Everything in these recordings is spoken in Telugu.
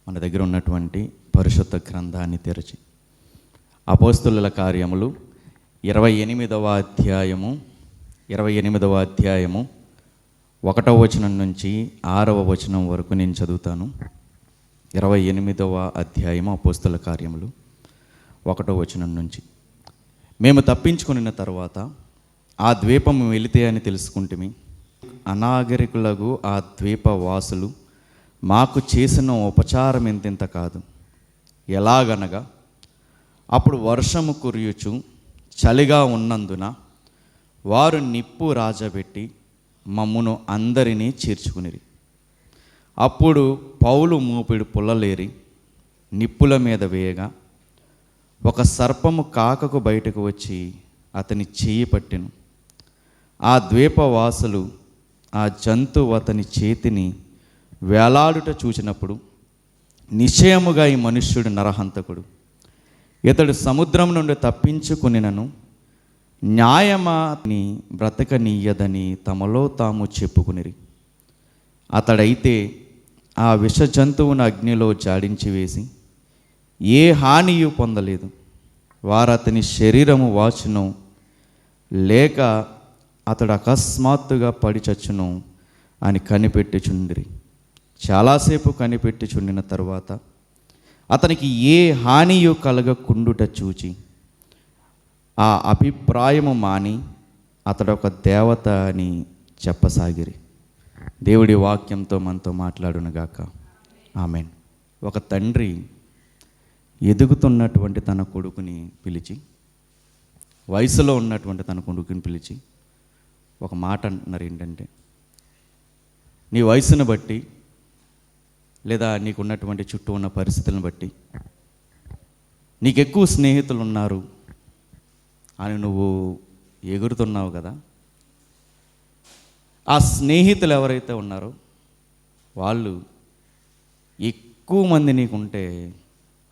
మన దగ్గర ఉన్నటువంటి పరిశుద్ధ గ్రంథాన్ని తెరచి అపోస్తలుల కార్యములు 28వ అధ్యాయము 1వ వచనం నుంచి 6వ వచనం వరకు నేను చదువుతాను. 28వ అధ్యాయము అపోస్తలుల కార్యములు 1వ వచనం నుంచి. మేము తప్పించుకున్న తర్వాత ఆ ద్వీపము వెళితే అని తెలుసుకుంటుమి. అనాగరికులకు ఆ ద్వీపవాసులు మాకు చేసిన ఉపచారం ఎంతెంత కాదు. ఎలాగనగా అప్పుడు వర్షము కురియుచు చలిగా ఉన్నందున వారు నిప్పు రాజబెట్టి మమ్మును అందరినీ చేర్చుకునిరి. అప్పుడు పౌలు మూపిడి పుల్లలేరి నిప్పుల మీద వేయగా ఒక సర్పము కాకకు బయటకు వచ్చి అతని చెయ్యి పట్టెను. ఆ ద్వీపవాసులు ఆ జంతువు అతని చేతిని వేలాడుట చూచినప్పుడు నిశ్చయముగా ఈ మనుష్యుడు నరహంతకుడు, ఇతడు సముద్రం నుండి తప్పించుకునినను న్యాయమాని బ్రతకనీయదని తమలో తాము చెప్పుకునిరి. అతడైతే ఆ విష జంతువును అగ్నిలో జాడించి వేసి ఏ హానియు పొందలేదు. వారు అతని శరీరము వాచును లేక అతడు అకస్మాత్తుగా పడి చచ్చును అని కనిపెట్టుచుండిరి. చాలాసేపు కనిపెట్టుచుండిన తరువాత అతనికి ఏ హానియు కలగకుండుట చూచి ఆ అభిప్రాయము మాని అతడొక దేవత అని చెప్పసాగిరి. దేవుడి వాక్యంతో మనతో మాట్లాడునుగాక. ఆమేన్. ఒక తండ్రి ఎదుగుతున్నటువంటి తన కొడుకుని పిలిచి, వయసులో ఉన్నటువంటి తన కొడుకుని పిలిచి ఒక మాట అంటున్నారు. ఏంటంటే, నీ వయసును బట్టి లేదా నీకున్నటువంటి చుట్టూ ఉన్న పరిస్థితులను బట్టి నీకు ఎక్కువ స్నేహితులు ఉన్నారు అని నువ్వు ఎగురుతున్నావు కదా. ఆ స్నేహితులు ఎవరైతే ఉన్నారో వాళ్ళు ఎక్కువ మంది నీకుంటే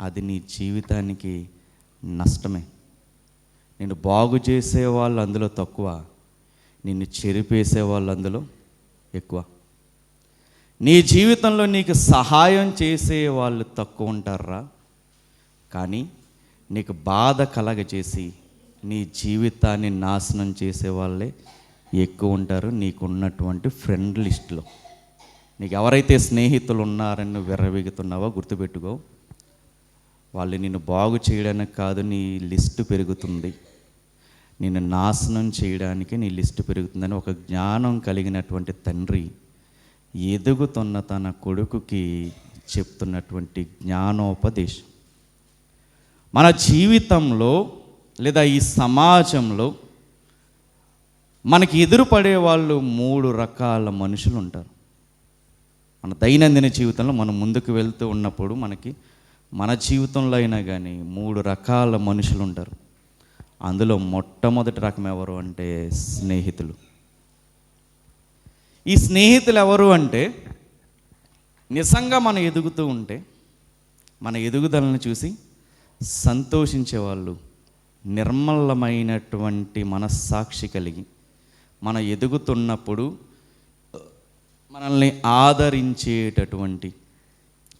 అది నీ జీవితానికి నష్టమే. నిన్ను బాగు చేసే వాళ్ళు అందులో తక్కువ, నిన్ను చెరిపేసే వాళ్ళు అందులో ఎక్కువ. నీ జీవితంలో నీకు సహాయం చేసే వాళ్ళు తక్కువ ఉంటారా, కానీ నీకు బాధ కలగజేసి నీ జీవితాన్ని నాశనం చేసే వాళ్ళే ఎక్కువ ఉంటారు నీకున్నటువంటి ఫ్రెండ్ లిస్టులో. నీకు ఎవరైతే స్నేహితులు ఉన్నారని నువ్వు విర్రవీగుతున్నావో గుర్తుపెట్టుకో, వాళ్ళు నిన్ను బాగు చేయడానికి కాదు, నీ లిస్టు పెరుగుతుంది. నిన్ను నాశనం చేయడానికి నీ లిస్టు పెరుగుతుందని ఒక జ్ఞానం కలిగినటువంటి తండ్రి ఎదుగుతున్న తన కొడుకుకి చెప్తున్నటువంటి జ్ఞానోపదేశం. మన జీవితంలో లేదా ఈ సమాజంలో మనకి ఎదురుపడే వాళ్ళు 3 రకాల మనుషులు ఉంటారు. మన దైనందిన జీవితంలో మనం ముందుకు వెళ్తూ ఉన్నప్పుడు మన జీవితంలో అయినా కానీ 3 రకాల మనుషులు ఉంటారు. అందులో మొట్టమొదటి రకం ఎవరు అంటే స్నేహితులు. ఈ స్నేహితులు ఎవరు అంటే, నిజంగా మనం ఎదుగుతూ ఉంటే మన ఎదుగుదలను చూసి సంతోషించేవాళ్ళు, నిర్మలమైనటువంటి మనస్సాక్షి కలిగి మన ఎదుగుతున్నప్పుడు మనల్ని ఆదరించేటటువంటి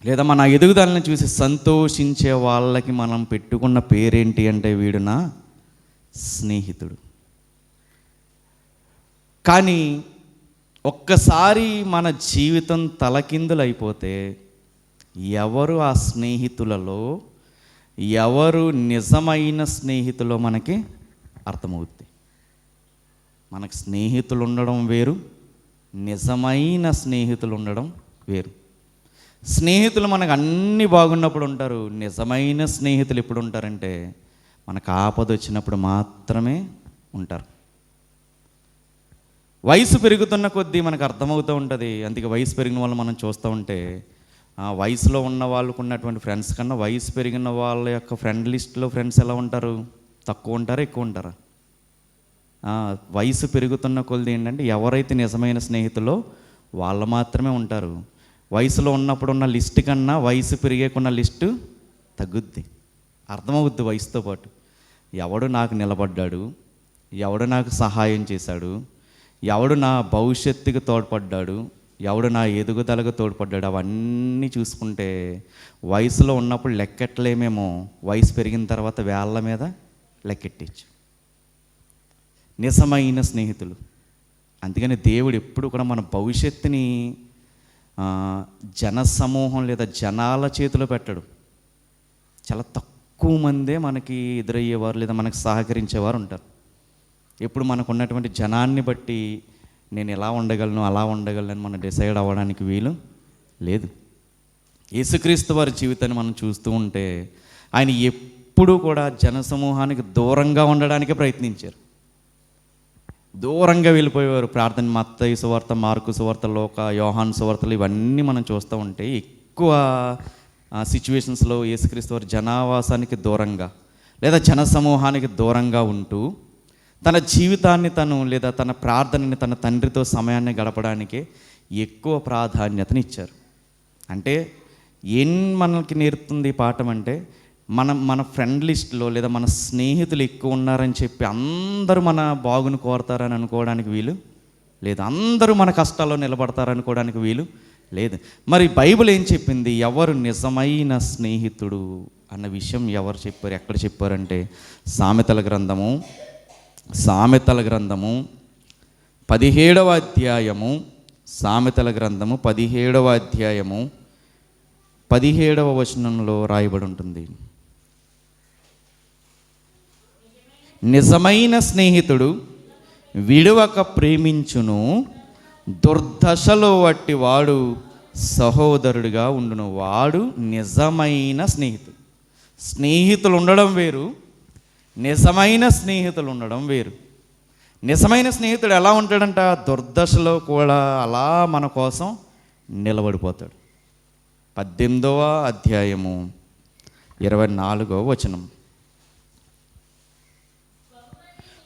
లేదా మన ఎదుగుదలను చూసి సంతోషించే వాళ్ళకి మనం పెట్టుకున్న పేరేంటి అంటే, వీడు నా స్నేహితుడు. కానీ ఒక్కసారి మన జీవితం తలకిందులైపోతే ఎవరు ఆ స్నేహితులలో ఎవరు నిజమైన స్నేహితులో మనకి అర్థమవుద్ది. మనకు స్నేహితులు ఉండడం వేరు, నిజమైన స్నేహితులు ఉండడం వేరు. స్నేహితులు మనకు అన్నీ బాగున్నప్పుడు ఉంటారు. నిజమైన స్నేహితులు ఎప్పుడు ఉంటారంటే మనకు ఆపద వచ్చినప్పుడు మాత్రమే ఉంటారు. వయసు పెరుగుతున్న కొద్దీ మనకు అర్థమవుతూ ఉంటుంది. అందుకే వయసు పెరిగిన వాళ్ళు మనం చూస్తూ ఉంటే వయసులో ఉన్న వాళ్ళకు ఉన్నటువంటి ఫ్రెండ్స్ కన్నా వయసు పెరిగిన వాళ్ళ యొక్క ఫ్రెండ్ లిస్ట్లో ఫ్రెండ్స్ ఎలా ఉంటారు? తక్కువ ఉంటారా, ఎక్కువ ఉంటారా? వయసు పెరుగుతున్న కొద్ది ఏంటంటే ఎవరైతే నిజమైన స్నేహితులో వాళ్ళు మాత్రమే ఉంటారు. వయసులో ఉన్నప్పుడు ఉన్న లిస్ట్ కన్నా వయసు పెరిగేకున్న లిస్టు తగ్గుద్ది. అర్థమవుద్ది వయసుతో పాటు. ఎవడు నాకు నిలబడ్డాడు, ఎవడు నాకు సహాయం చేశాడు, ఎవడు నా భవిష్యత్తుకి తోడ్పడ్డాడు, ఎవడు నా ఎదుగుదలకు తోడ్పడ్డాడు, అవన్నీ చూసుకుంటే వయసులో ఉన్నప్పుడు లెక్కెట్టలేమేమో, వయసు పెరిగిన తర్వాత వేళ్ళ మీద లెక్కెట్టచ్చు. నిజమైన స్నేహితులు. అందుకని దేవుడు ఎప్పుడు కూడా మన భవిష్యత్తుని జనసమూహం లేదా జనాల చేతిలో పెట్టడు. చాలా తక్కువ మందే మనకి ఎదురయ్యేవారు లేదా మనకు సహకరించేవారు ఉంటారు. ఎప్పుడు మనకు ఉన్నటువంటి జనాన్ని బట్టి నేను ఎలా ఉండగలను అలా ఉండగలను మనం డిసైడ్ అవ్వడానికి వీలు లేదు. యేసుక్రీస్తు వారి జీవితాన్ని మనం చూస్తూ ఉంటే ఆయన ఎప్పుడూ కూడా జనసమూహానికి దూరంగా ఉండడానికే ప్రయత్నించారు. దూరంగా వెళ్ళిపోయేవారు. ప్రార్థన మత్తయి సువార్త, మార్కు సువార్త, లోక, యోహాను సువార్తలు ఇవన్నీ మనం చూస్తూ ఉంటే ఎక్కువ సిచ్యువేషన్స్లో యేసుక్రీస్తు వారి జనావాసానికి దూరంగా లేదా జనసమూహానికి దూరంగా ఉంటూ తన జీవితాన్ని తను లేదా తన ప్రార్థనని తన తండ్రితో సమయాన్ని గడపడానికే ఎక్కువ ప్రాధాన్యతని ఇచ్చారు. అంటే ఏం మనకి నేర్పుతుంది ఈ పాఠం అంటే, మన ఫ్రెండ్ లిస్ట్లో లేదా మన స్నేహితులు ఎక్కువ ఉన్నారని చెప్పి అందరూ మన బాగును కోరతారని అనుకోవడానికి వీలు లేదు. అందరూ మన కష్టాల్లో నిలబడతారనుకోవడానికి వీలు లేదు. మరి బైబిల్ ఏం చెప్పింది? ఎవరు నిజమైన స్నేహితుడు అన్న విషయం ఎవరు చెప్పారు, ఎక్కడ చెప్పారంటే సామెతల గ్రంథము 17వ అధ్యాయము, సామెతల గ్రంథము 17వ అధ్యాయము 17వ వచనంలో రాయబడి ఉంటుంది. నిజమైన స్నేహితుడు విడువక ప్రేమించును, దుర్దశలో వట్టి వాడు సహోదరుడిగా ఉండును. వాడు నిజమైన స్నేహితుడు. స్నేహితులు ఉండడం వేరు, నిజమైన స్నేహితులు ఉండడం వేరు. నిజమైన స్నేహితుడు ఎలా ఉంటాడంట? దుర్దశలో కూడా అలా మన కోసం నిలబడిపోతాడు. 18వ అధ్యాయము 24వ వచనం.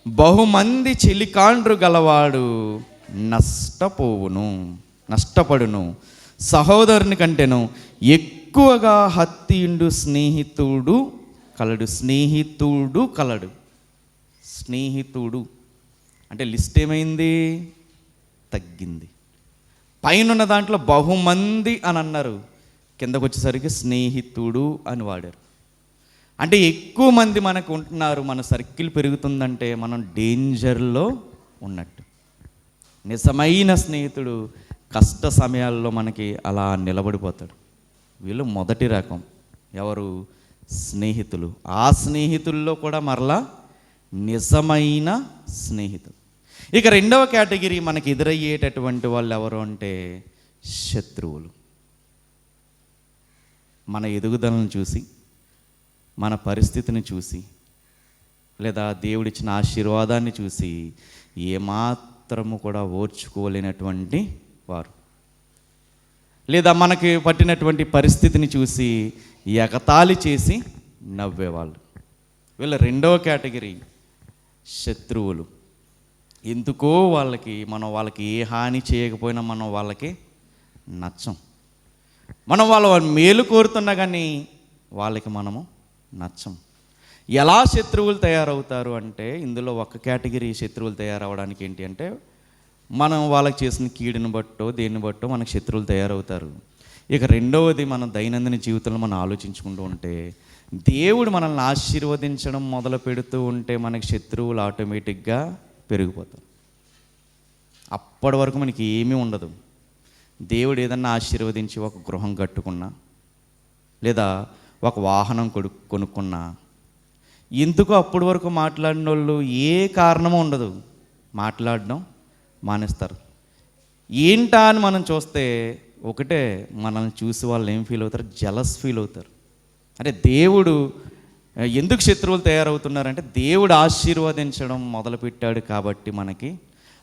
బహుమంది చెలికాండ్రు గలవాడు నష్టపడును, సహోదరుని కంటేను ఎక్కువగా హత్తియుండు స్నేహితుడు కలడు. స్నేహితుడు అంటే లిస్ట్ ఏమైంది? తగ్గింది. పైన దాంట్లో బహుమంది అని అన్నారు, కిందకు వచ్చేసరికి స్నేహితుడు అని వాడారు. అంటే ఎక్కువ మంది మనకు ఉంటున్నారు, మన సర్కిల్ పెరుగుతుందంటే మనం డేంజర్లో ఉన్నట్టు. నిజమైన స్నేహితుడు కష్ట సమయాల్లో మనకి అలా నిలబడిపోతాడు. వీళ్ళు మొదటి రకం. ఎవరు? స్నేహితులు. ఆ స్నేహితుల్లో కూడా మరలా నిజమైన స్నేహితులు. ఇక రెండవ కేటగిరీ మనకి ఎదురయ్యేటటువంటి వాళ్ళు ఎవరు అంటే శత్రువులు. మన ఎదుగుదలను చూసి, మన పరిస్థితిని చూసి, లేదా దేవుడిచ్చిన ఆశీర్వాదాన్ని చూసి ఏమాత్రము కూడా ఓర్చుకోలేనటువంటి వారు, లేదా మనకి పట్టినటువంటి పరిస్థితిని చూసి ఎగతాళి చేసి నవ్వేవాళ్ళు. వీళ్ళ రెండవ కేటగిరీ శత్రువులు. ఎందుకో మనం వాళ్ళకి ఏ హాని చేయకపోయినా మనం వాళ్ళకి నచ్చం. మనం వాళ్ళ మేలు కోరుతున్నా కానీ వాళ్ళకి మనము నచ్చం. ఎలా శత్రువులు తయారవుతారు అంటే, ఇందులో ఒక కేటగిరీ శత్రువులు తయారవడానికి ఏంటి అంటే, మనం వాళ్ళకి చేసిన కీడుని బట్టో దేన్ని బట్టో మనకు శత్రువులు తయారవుతారు. ఇక రెండవది, మన దైనందిన జీవితంలో మనం ఆలోచించుకుంటూ ఉంటే, దేవుడు మనల్ని ఆశీర్వదించడం మొదలు పెడుతూ ఉంటే మనకి శత్రువులు ఆటోమేటిక్గా పెరిగిపోతారు. అప్పటి వరకు మనకి ఏమీ ఉండదు. దేవుడు ఏదన్నా ఆశీర్వదించి ఒక గృహం కట్టుకున్నా లేదా ఒక వాహనం కొనుక్కున్నా, ఎందుకు అప్పటి వరకు మాట్లాడిన వాళ్ళు ఏ కారణమూ ఉండదు, మాట్లాడడం మానేస్తారు. ఏంటా అని మనం చూస్తే ఒకటే, మనల్ని చూసి వాళ్ళు ఏం ఫీల్ అవుతారు? జలస్ ఫీల్ అవుతారు. అంటే దేవుడు ఎందుకు శత్రువులు తయారవుతున్నారంటే, దేవుడు ఆశీర్వదించడం మొదలుపెట్టాడు కాబట్టి మనకి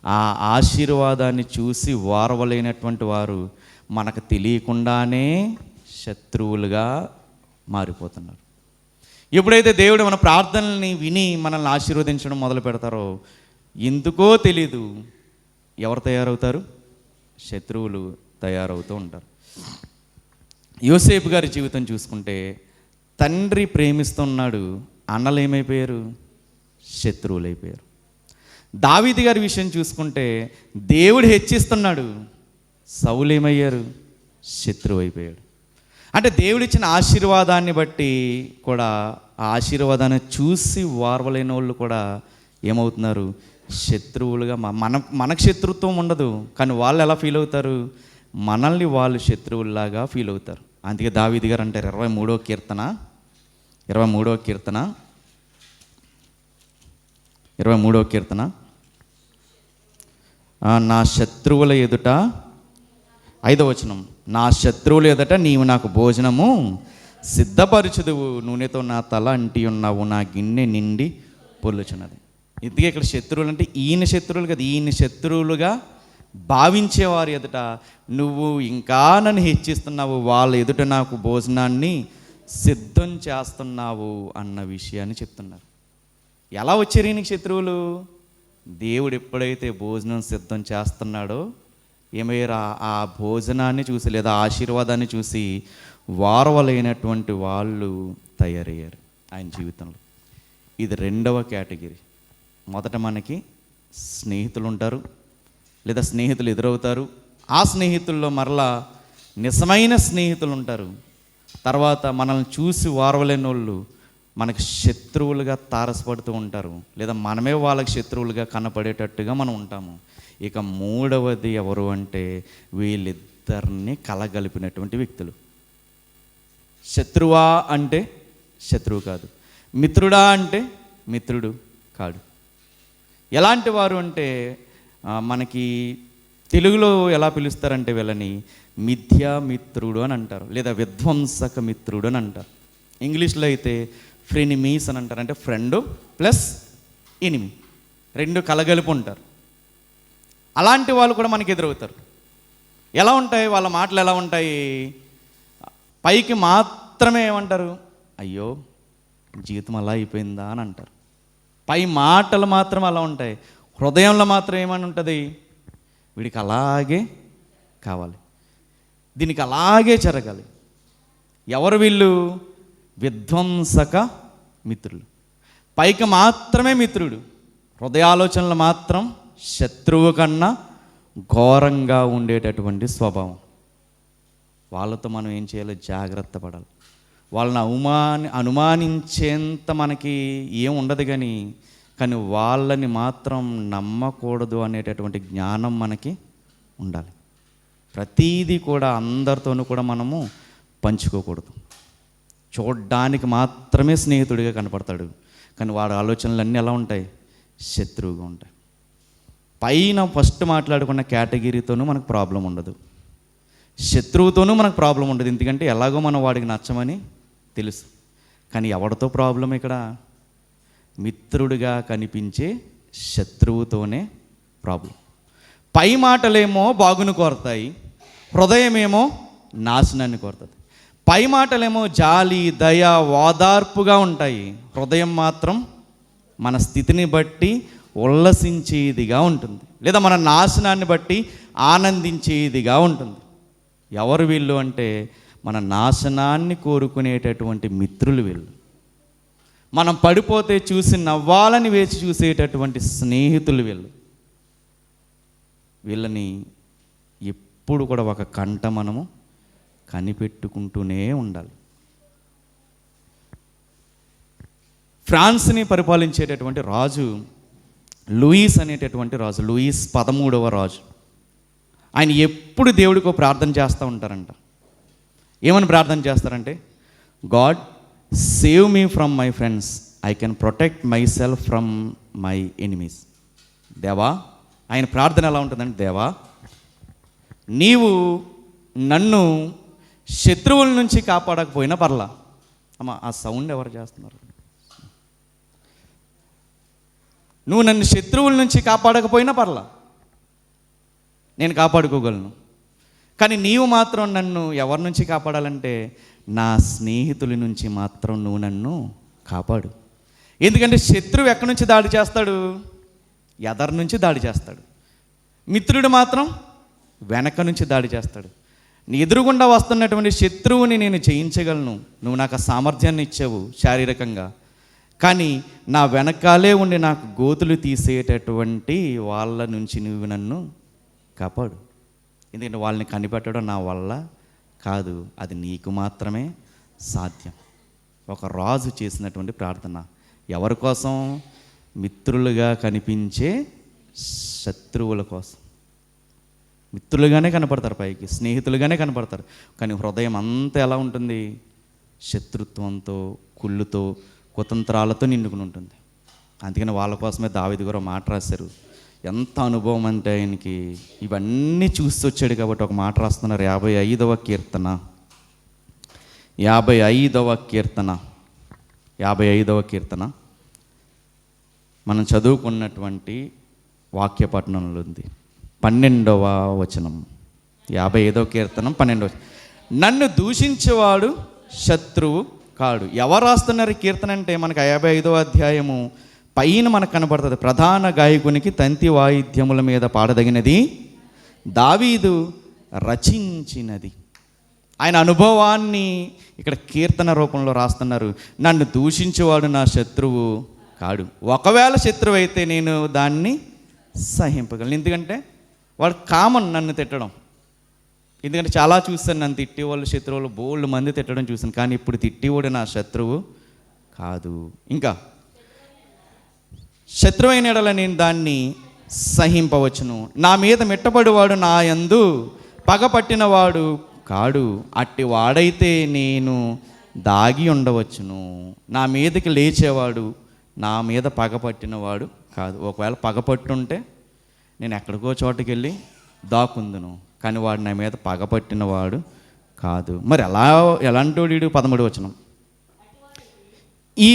ఆ ఆశీర్వాదాన్ని చూసి వారవలేనటువంటి వారు మనకు తెలియకుండానే శత్రువులుగా మారిపోతున్నారు. ఎప్పుడైతే దేవుడు మన ప్రార్థనల్ని విని మనల్ని ఆశీర్వదించడం మొదలు పెడతారో, ఎందుకో తెలీదు ఎవరు తయారవుతారు? శత్రువులు తయారవుతూ ఉంటారు. యోసేపు గారి జీవితం చూసుకుంటే, తండ్రి ప్రేమిస్తున్నాడు, అన్నలు ఏమైపోయారు? శత్రువులు అయిపోయారు. దావీదు గారి విషయం చూసుకుంటే, దేవుడు హెచ్చిస్తున్నాడు, సౌలు ఏమయ్యారు? శత్రువు అయిపోయాడు. అంటే దేవుడిచ్చిన ఆశీర్వాదాన్ని బట్టి కూడా, ఆ ఆశీర్వాదాన్ని చూసి వారవలేని వాళ్ళు కూడా ఏమవుతున్నారు? శత్రువులుగా. మనకు శత్రుత్వం ఉండదు, కానీ వాళ్ళు ఎలా ఫీల్ అవుతారు? మనల్ని వాళ్ళు శత్రువుల్లాగా ఫీల్ అవుతారు. అందుకే దావీదు గారు అంటారు 23వ కీర్తన 23వ కీర్తన, నా శత్రువుల ఎదుట, 5వ వచనం, నా శత్రువుల ఎదుట నీవు నాకు భోజనము సిద్ధపరచుదువు, నూనెతో నా తల అంటి ఉన్నావు, నా గిన్నె నిండి పొల్లుచున్నది. ఇందుకే ఇక్కడ శత్రువులు అంటే ఈయన శత్రువులు కదా, ఈయన శత్రువులుగా భావించేవారు ఎదుట నువ్వు ఇంకా నన్ను హెచ్చిస్తున్నావు, వాళ్ళ ఎదుట నాకు భోజనాన్ని సిద్ధం చేస్తున్నావు అన్న విషయాన్ని చెప్తున్నారు. ఎలా వచ్చారు ఈయనకి శత్రువులు? దేవుడు ఎప్పుడైతే భోజనం సిద్ధం చేస్తున్నాడో ఏమయ్యారు? ఆ భోజనాన్ని చూసి లేదా ఆశీర్వాదాన్ని చూసి వారవలైనటువంటి వాళ్ళు తయారయ్యారు ఆయన జీవితంలో. ఇది 2వ కేటగిరీ. మొదట మనకి స్నేహితులు ఉంటారు, లేదా స్నేహితులు ఎదురవుతారు. ఆ స్నేహితుల్లో మరలా నిజమైన స్నేహితులు ఉంటారు. తర్వాత మనల్ని చూసి వారవలేని వాళ్ళు మనకి శత్రువులుగా తారసపడుతూ ఉంటారు, లేదా మనమే వాళ్ళకి శత్రువులుగా కనపడేటట్టుగా మనం ఉంటాము. ఇక 3వది ఎవరు అంటే వీళ్ళిద్దరిని కలగలిపినటువంటి వ్యక్తులు. శత్రువా అంటే శత్రువు కాదు, మిత్రుడా అంటే మిత్రుడు కాడు. ఎలాంటి వారు అంటే మనకి తెలుగులో ఎలా పిలుస్తారంటే వీళ్ళని మిథ్యామిత్రుడు అని అంటారు, లేదా విధ్వంసక మిత్రుడు అని అంటారు. ఇంగ్లీష్లో అయితే ఫ్రెనిమీస్ అని అంటారు. అంటే ఫ్రెండ్ ప్లస్ ఎనిమి, 2 కలగలిపి ఉంటారు. అలాంటి వాళ్ళు కూడా మనకి ఎదురవుతారు. ఎలా ఉంటాయి వాళ్ళ మాటలు? ఎలా ఉంటాయి? పైకి మాత్రమే ఏమంటారు? అయ్యో జీవితం అలా అయిపోయిందా అని అంటారు. పై మాటలు మాత్రం అలా ఉంటాయి, హృదయంలో మాత్రం ఏమని ఉంటుంది? వీడికి అలాగే కావాలి, దీనికి అలాగే జరగాలి. ఎవరు వీళ్ళు? విధ్వంసక మిత్రులు. పైకి మాత్రమే మిత్రుడు, హృదయాలోచనలు మాత్రం శత్రువు కన్నా ఘోరంగా ఉండేటటువంటి స్వభావం. వాళ్ళతో మనం ఏం చేయాలో జాగ్రత్త పడాలి. వాళ్ళని అనుమానించేంత మనకి ఏం ఉండదు, కానీ వాళ్ళని మాత్రం నమ్మకూడదు అనేటటువంటి జ్ఞానం మనకి ఉండాలి. ప్రతీది కూడా అందరితోనూ కూడా మనము పంచుకోకూడదు. చూడ్డానికి మాత్రమే స్నేహితుడిగా కనపడతాడు, కానీ వాడి ఆలోచనలన్నీ ఎలా ఉంటాయి? శత్రువుగా ఉంటాయి. పైన ఫస్ట్ మాట్లాడుకున్న కేటగిరీతోనూ మనకు ప్రాబ్లం ఉండదు, శత్రువుతోనూ మనకు ప్రాబ్లం ఉండదు. ఎందుకంటే ఎలాగో మనం వాడికి నచ్చమని తెలుసు. కానీ ఎవరితో ప్రాబ్లం ఇక్కడ? మిత్రుడిగా కనిపించే శత్రువుతోనే ప్రాబ్లం. పై మాటలేమో బాగును కోరతాయి, హృదయమేమో నాశనాన్ని కోరుతుంది. పై మాటలేమో జాలి, దయ, ఓదార్పుగా ఉంటాయి, హృదయం మాత్రం మన స్థితిని బట్టి ఉల్లసించేదిగా ఉంటుంది, లేదా మన నాశనాన్ని బట్టి ఆనందించేదిగా ఉంటుంది. ఎవరు వీళ్ళు అంటే మన నాశనాన్ని కోరుకునేటటువంటి మిత్రులు వీళ్ళు. మనం పడిపోతే చూసి నవ్వాలని వేచి చూసేటటువంటి స్నేహితులు వీళ్ళు. వీళ్ళని ఎప్పుడు కూడా ఒక కంట మనము కనిపెట్టుకుంటూనే ఉండాలి. ఫ్రాన్స్ని పరిపాలించేటటువంటి రాజు లూయిస్ అనేటటువంటి రాజు, లూయిస్ 13వ రాజు. ఆయన ఎప్పుడు దేవుడికో ప్రార్థన చేస్తూ ఉంటారంట. ఏమని ప్రార్థన చేస్తారంటే, God save me from my friends, I can protect my self from my enemies. దేవా, ఆయన ప్రార్థన ఎలా ఉంటుందంటే, దేవా నీవు నన్ను శత్రువుల నుంచి కాపాడకపోయినా పర్లా. అమ్మ ఆ సౌండ్ ఎవరు చేస్తున్నారు? నువ్వు నన్ను శత్రువుల నుంచి కాపాడకపోయినా పర్లా, నేను కాపాడుకోగలను. కానీ నీవు మాత్రం నన్ను ఎవరి నుంచి కాపాడాలంటే నా స్నేహితుల నుంచి మాత్రం నువ్వు నన్ను కాపాడు. ఎందుకంటే శత్రువు ఎక్కడి నుంచి దాడి చేస్తాడు? ఎదరి నుంచి దాడి చేస్తాడు. మిత్రుడు మాత్రం వెనక నుంచి దాడి చేస్తాడు. నీ ఎదురుగుండా వస్తున్నటువంటి శత్రువుని నేను జయించగలను, నువ్వు నాకు ఆ సామర్థ్యాన్ని ఇచ్చావు శారీరకంగా, కానీ నా వెనకాలే ఉండి నాకు గోతులు తీసేటటువంటి వాళ్ళ నుంచి నువ్వు నన్ను కాపాడు. ఎందుకంటే వాళ్ళని కనిపెట్టడం నా వల్ల కాదు, అది నీకు మాత్రమే సాధ్యం. ఒక రాజు చేసినటువంటి ప్రార్థన ఎవరి కోసం? మిత్రులుగా కనిపించే శత్రువుల కోసం. మిత్రులుగానే కనపడతారు, పైకి స్నేహితులుగానే కనపడతారు, కానీ హృదయం అంతా ఎలా ఉంటుంది? శత్రుత్వంతో, కుళ్ళుతో, కుతంత్రాలతో నిండుకుని ఉంటుంది. అందుకని వాళ్ళ కోసమే దావీదు గారు మాట రాశారు. ఎంత అనుభవం అంటే ఆయనకి ఇవన్నీ చూసి వచ్చాడు కాబట్టి ఒక మాట రాస్తున్నారు. 55వ కీర్తన 55వ కీర్తన మనం చదువుకున్నటువంటి వాక్య పఠనంలో ఉంది. 12వ వచనం, 55వ కీర్తనం 12వ. నన్ను దూషించేవాడు శత్రువు కాడు. ఎవరు రాస్తున్నారు కీర్తన అంటే మనకు 55వ అధ్యాయము పైన మనకు కనపడుతుంది. ప్రధాన గాయకునికి తంతి వాయిద్యముల మీద పాడదగినది, దావీదు రచించినది. ఆయన అనుభవాన్ని ఇక్కడ కీర్తన రూపంలో రాస్తున్నారు. నన్ను దూషించేవాడు నా శత్రువు కాడు. ఒకవేళ శత్రువు అయితే నేను దాన్ని సహింపగలను. ఎందుకంటే వాడు కామన్ నన్ను తిట్టడం. ఎందుకంటే చాలా చూస్తాను, నన్ను తిట్టేవాళ్ళు శత్రువులు బోళ్ళు మంది తిట్టడం చూశాను, కానీ ఇప్పుడు తిట్టేవాడు నా శత్రువు కాదు. ఇంకా శత్రువైన ఎడల నేను దాన్ని సహింపవచ్చును. నా మీద మెట్టబడివాడు నా యందు పగపట్టినవాడు కాడు. అట్టి వాడైతే నేను దాగి ఉండవచ్చును. నా మీదకి లేచేవాడు నా మీద పగపట్టినవాడు కాదు. ఒకవేళ పగపట్టుంటే నేను ఎక్కడికో చోటుకి వెళ్ళి దాక్కుందును, కానీ వాడు నా మీద పగపట్టినవాడు కాదు. మరి ఎలాంటి వాడు? 13వ వచనం, ఈ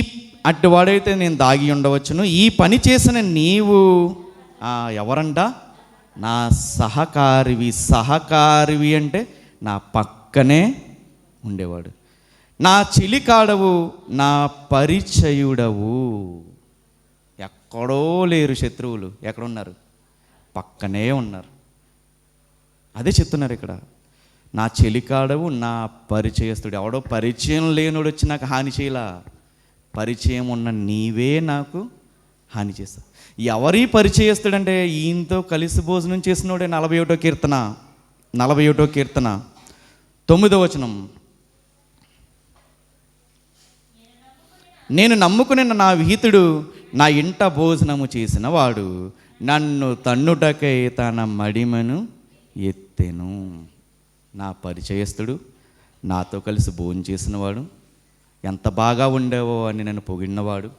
అట్టివాడైతే నేను దాగి ఉండవచ్చును. ఈ పని చేసిన నీవు ఎవరంట? నా సహకారివి. సహకారివి అంటే నా పక్కనే ఉండేవాడు, నా చిలికాడవు, నా పరిచయుడవు. ఎక్కడో లేరు శత్రువులు, ఎక్కడున్నారు? పక్కనే ఉన్నారు. అదే చెప్తున్నారు ఇక్కడ, నా చెలికాడవు, నా పరిచయస్తుడు. ఎవడో పరిచయం లేనుడు వచ్చి నాకు హాని చేయలా, పరిచయం ఉన్న నీవే నాకు హాని చేస్తావు. ఎవరి పరిచయస్తుడంటే ఈయనతో కలిసి భోజనం చేసినోడే. 41వ కీర్తన 9వ వచనం, నేను నమ్ముకుని నా విహితుడు నా ఇంట భోజనము చేసిన వాడు నన్ను తన్నుటకై తన మడిమను ఎత్తెను. నా పరిచయస్తుడు, నాతో కలిసి భోజనం చేసినవాడు, ఎంత బాగా ఉండేవో అని నన్ను పొగిడినవాడు,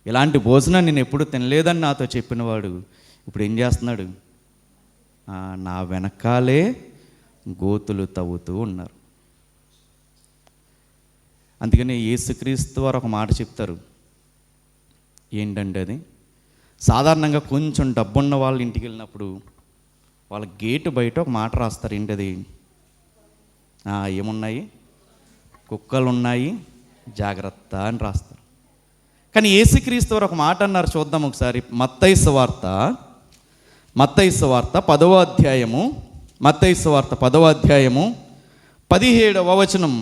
ఇలాంటి భోజనం నేను ఎప్పుడు తినలేదని నాతో చెప్పినవాడు ఇప్పుడు ఏం చేస్తున్నాడు? నా వెనకాలే గోతులు తవ్వుతూ ఉన్నారు. అందుకని యేసుక్రీస్తు వారు ఒక మాట చెప్తారు. ఏంటంటే అది సాధారణంగా కొంచెం డబ్బున్న వాళ్ళ ఇంటికి వెళ్ళినప్పుడు వాళ్ళ గేటు బయట ఒక మాట రాస్తారు. ఏంటది? ఏమున్నాయి? కుక్కలు ఉన్నాయి, జాగ్రత్త అని రాస్తారు. కానీ యేసుక్రీస్తు వారు ఒక మాట అన్నారు, చూద్దాం ఒకసారి. మత్తయి సువార్త 10వ అధ్యాయము, మత్తయి సువార్త 10వ అధ్యాయము 17వ వచనం,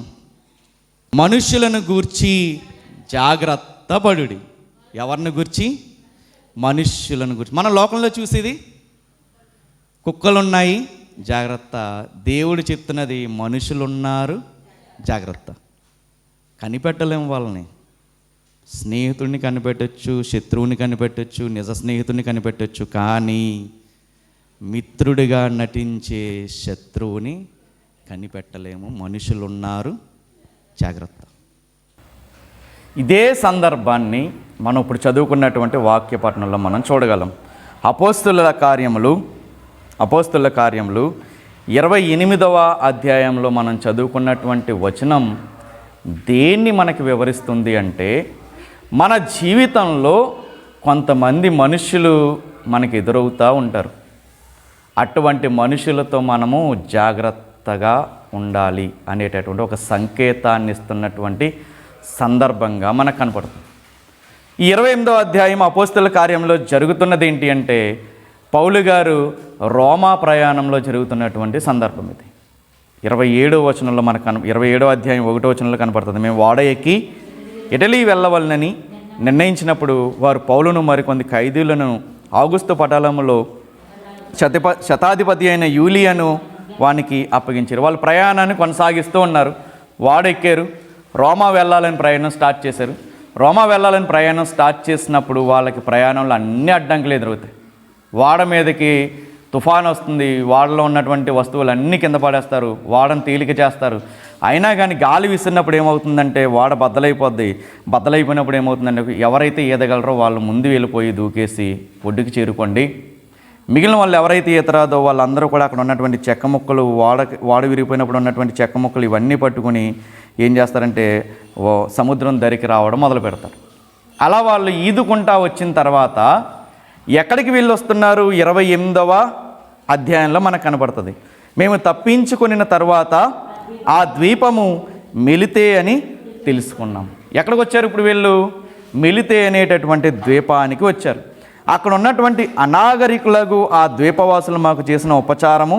మనుష్యులను గూర్చి జాగ్రత్త పడుడి. ఎవరిని గురించి? మనుష్యులను గురించి. మన లోకంలో చూసేది కుక్కలున్నాయి, జాగ్రత్త. దేవుడు చెప్తున్నది మనుషులున్నారు, జాగ్రత్త. కనిపెట్టలేము వాళ్ళని. స్నేహితుడిని కనిపెట్టచ్చు, శత్రువుని కనిపెట్టచ్చు, నిజ స్నేహితుడిని కనిపెట్టచ్చు, కానీ మిత్రుడిగా నటించే శత్రువుని కనిపెట్టలేము. మనుషులున్నారు, జాగ్రత్త. ఇదే సందర్భాన్ని మనం ఇప్పుడు చదువుకున్నటువంటి వాక్య పఠనంలో మనం చూడగలం. అపోస్తుల కార్యములు 28వ అధ్యాయంలో మనం చదువుకున్నటువంటి వచనం దేన్ని మనకి వివరిస్తుంది అంటే, మన జీవితంలో కొంతమంది మనుషులు మనకి ఎదురవుతూ ఉంటారు. అటువంటి మనుషులతో మనము జాగ్రత్తగా ఉండాలి అనేటటువంటి ఒక సంకేతాన్ని ఇస్తున్నటువంటి సందర్భంగా మనకు కనపడుతుంది. ఈ 28వ అధ్యాయం అపోస్తుల కార్యంలో జరుగుతున్నది ఏంటి అంటే, పౌలు గారు రోమా ప్రయాణంలో జరుగుతున్నటువంటి సందర్భం ఇది. 27వ వచనంలో మనకు 27వ అధ్యాయం 1వ వచనంలో కనపడుతుంది. మేము ఓడ ఎక్కి ఇటలీ వెళ్ళవలనని నిర్ణయించినప్పుడు వారు పౌలును మరికొంది ఖైదీలను ఆగుస్తు పటాలంలో శతాధిపతి అయిన యూలియను వానికి అప్పగించారు. వాళ్ళు ప్రయాణాన్ని కొనసాగిస్తూ ఉన్నారు. వాడెక్కారు, రోమా వెళ్ళాలని ప్రయాణం స్టార్ట్ చేశారు. రోమా వెళ్ళాలని ప్రయాణం స్టార్ట్ చేసినప్పుడు వాళ్ళకి ప్రయాణంలో అన్ని అడ్డంకులు ఎదురవుతాయి. వాడ మీదకి తుఫాన్ వస్తుంది, వాడలో ఉన్నటువంటి వస్తువులు అన్నీ కింద పడేస్తారు, వాడని తేలిక చేస్తారు. అయినా కానీ గాలి విసిరినప్పుడు ఏమవుతుందంటే వాడ బద్దలైపోయినప్పుడు ఏమవుతుందంటే ఎవరైతే ఈదగలరో వాళ్ళు ముందు వెళ్ళిపోయి దూకేసి ఒడ్డుకి చేరుకోండి. మిగిలిన వాళ్ళు ఎవరైతే ఈత రాదో వాళ్ళందరూ కూడా అక్కడ ఉన్నటువంటి చెక్క ముక్కలు, వాడ విరిగిపోయినప్పుడు ఉన్నటువంటి చెక్క ముక్కలు ఇవన్నీ పట్టుకుని ఏం చేస్తారంటే సముద్రం దరికి రావడం మొదలు పెడతారు. అలా వాళ్ళు ఈదుకుంటా వచ్చిన తర్వాత ఎక్కడికి వీళ్ళు వస్తున్నారు? 28వ అధ్యాయంలో మనకు కనపడుతుంది. మేము తప్పించుకొనిన తర్వాత ఆ ద్వీపము మెలితే అని తెలుసుకున్నాం. ఎక్కడికి వచ్చారు ఇప్పుడు వీళ్ళు? మెలితే అనేటటువంటి ద్వీపానికి వచ్చారు. అక్కడ ఉన్నటువంటి అనాగరికులకు ఆ ద్వీపవాసులు మాకు చేసిన ఉపచారము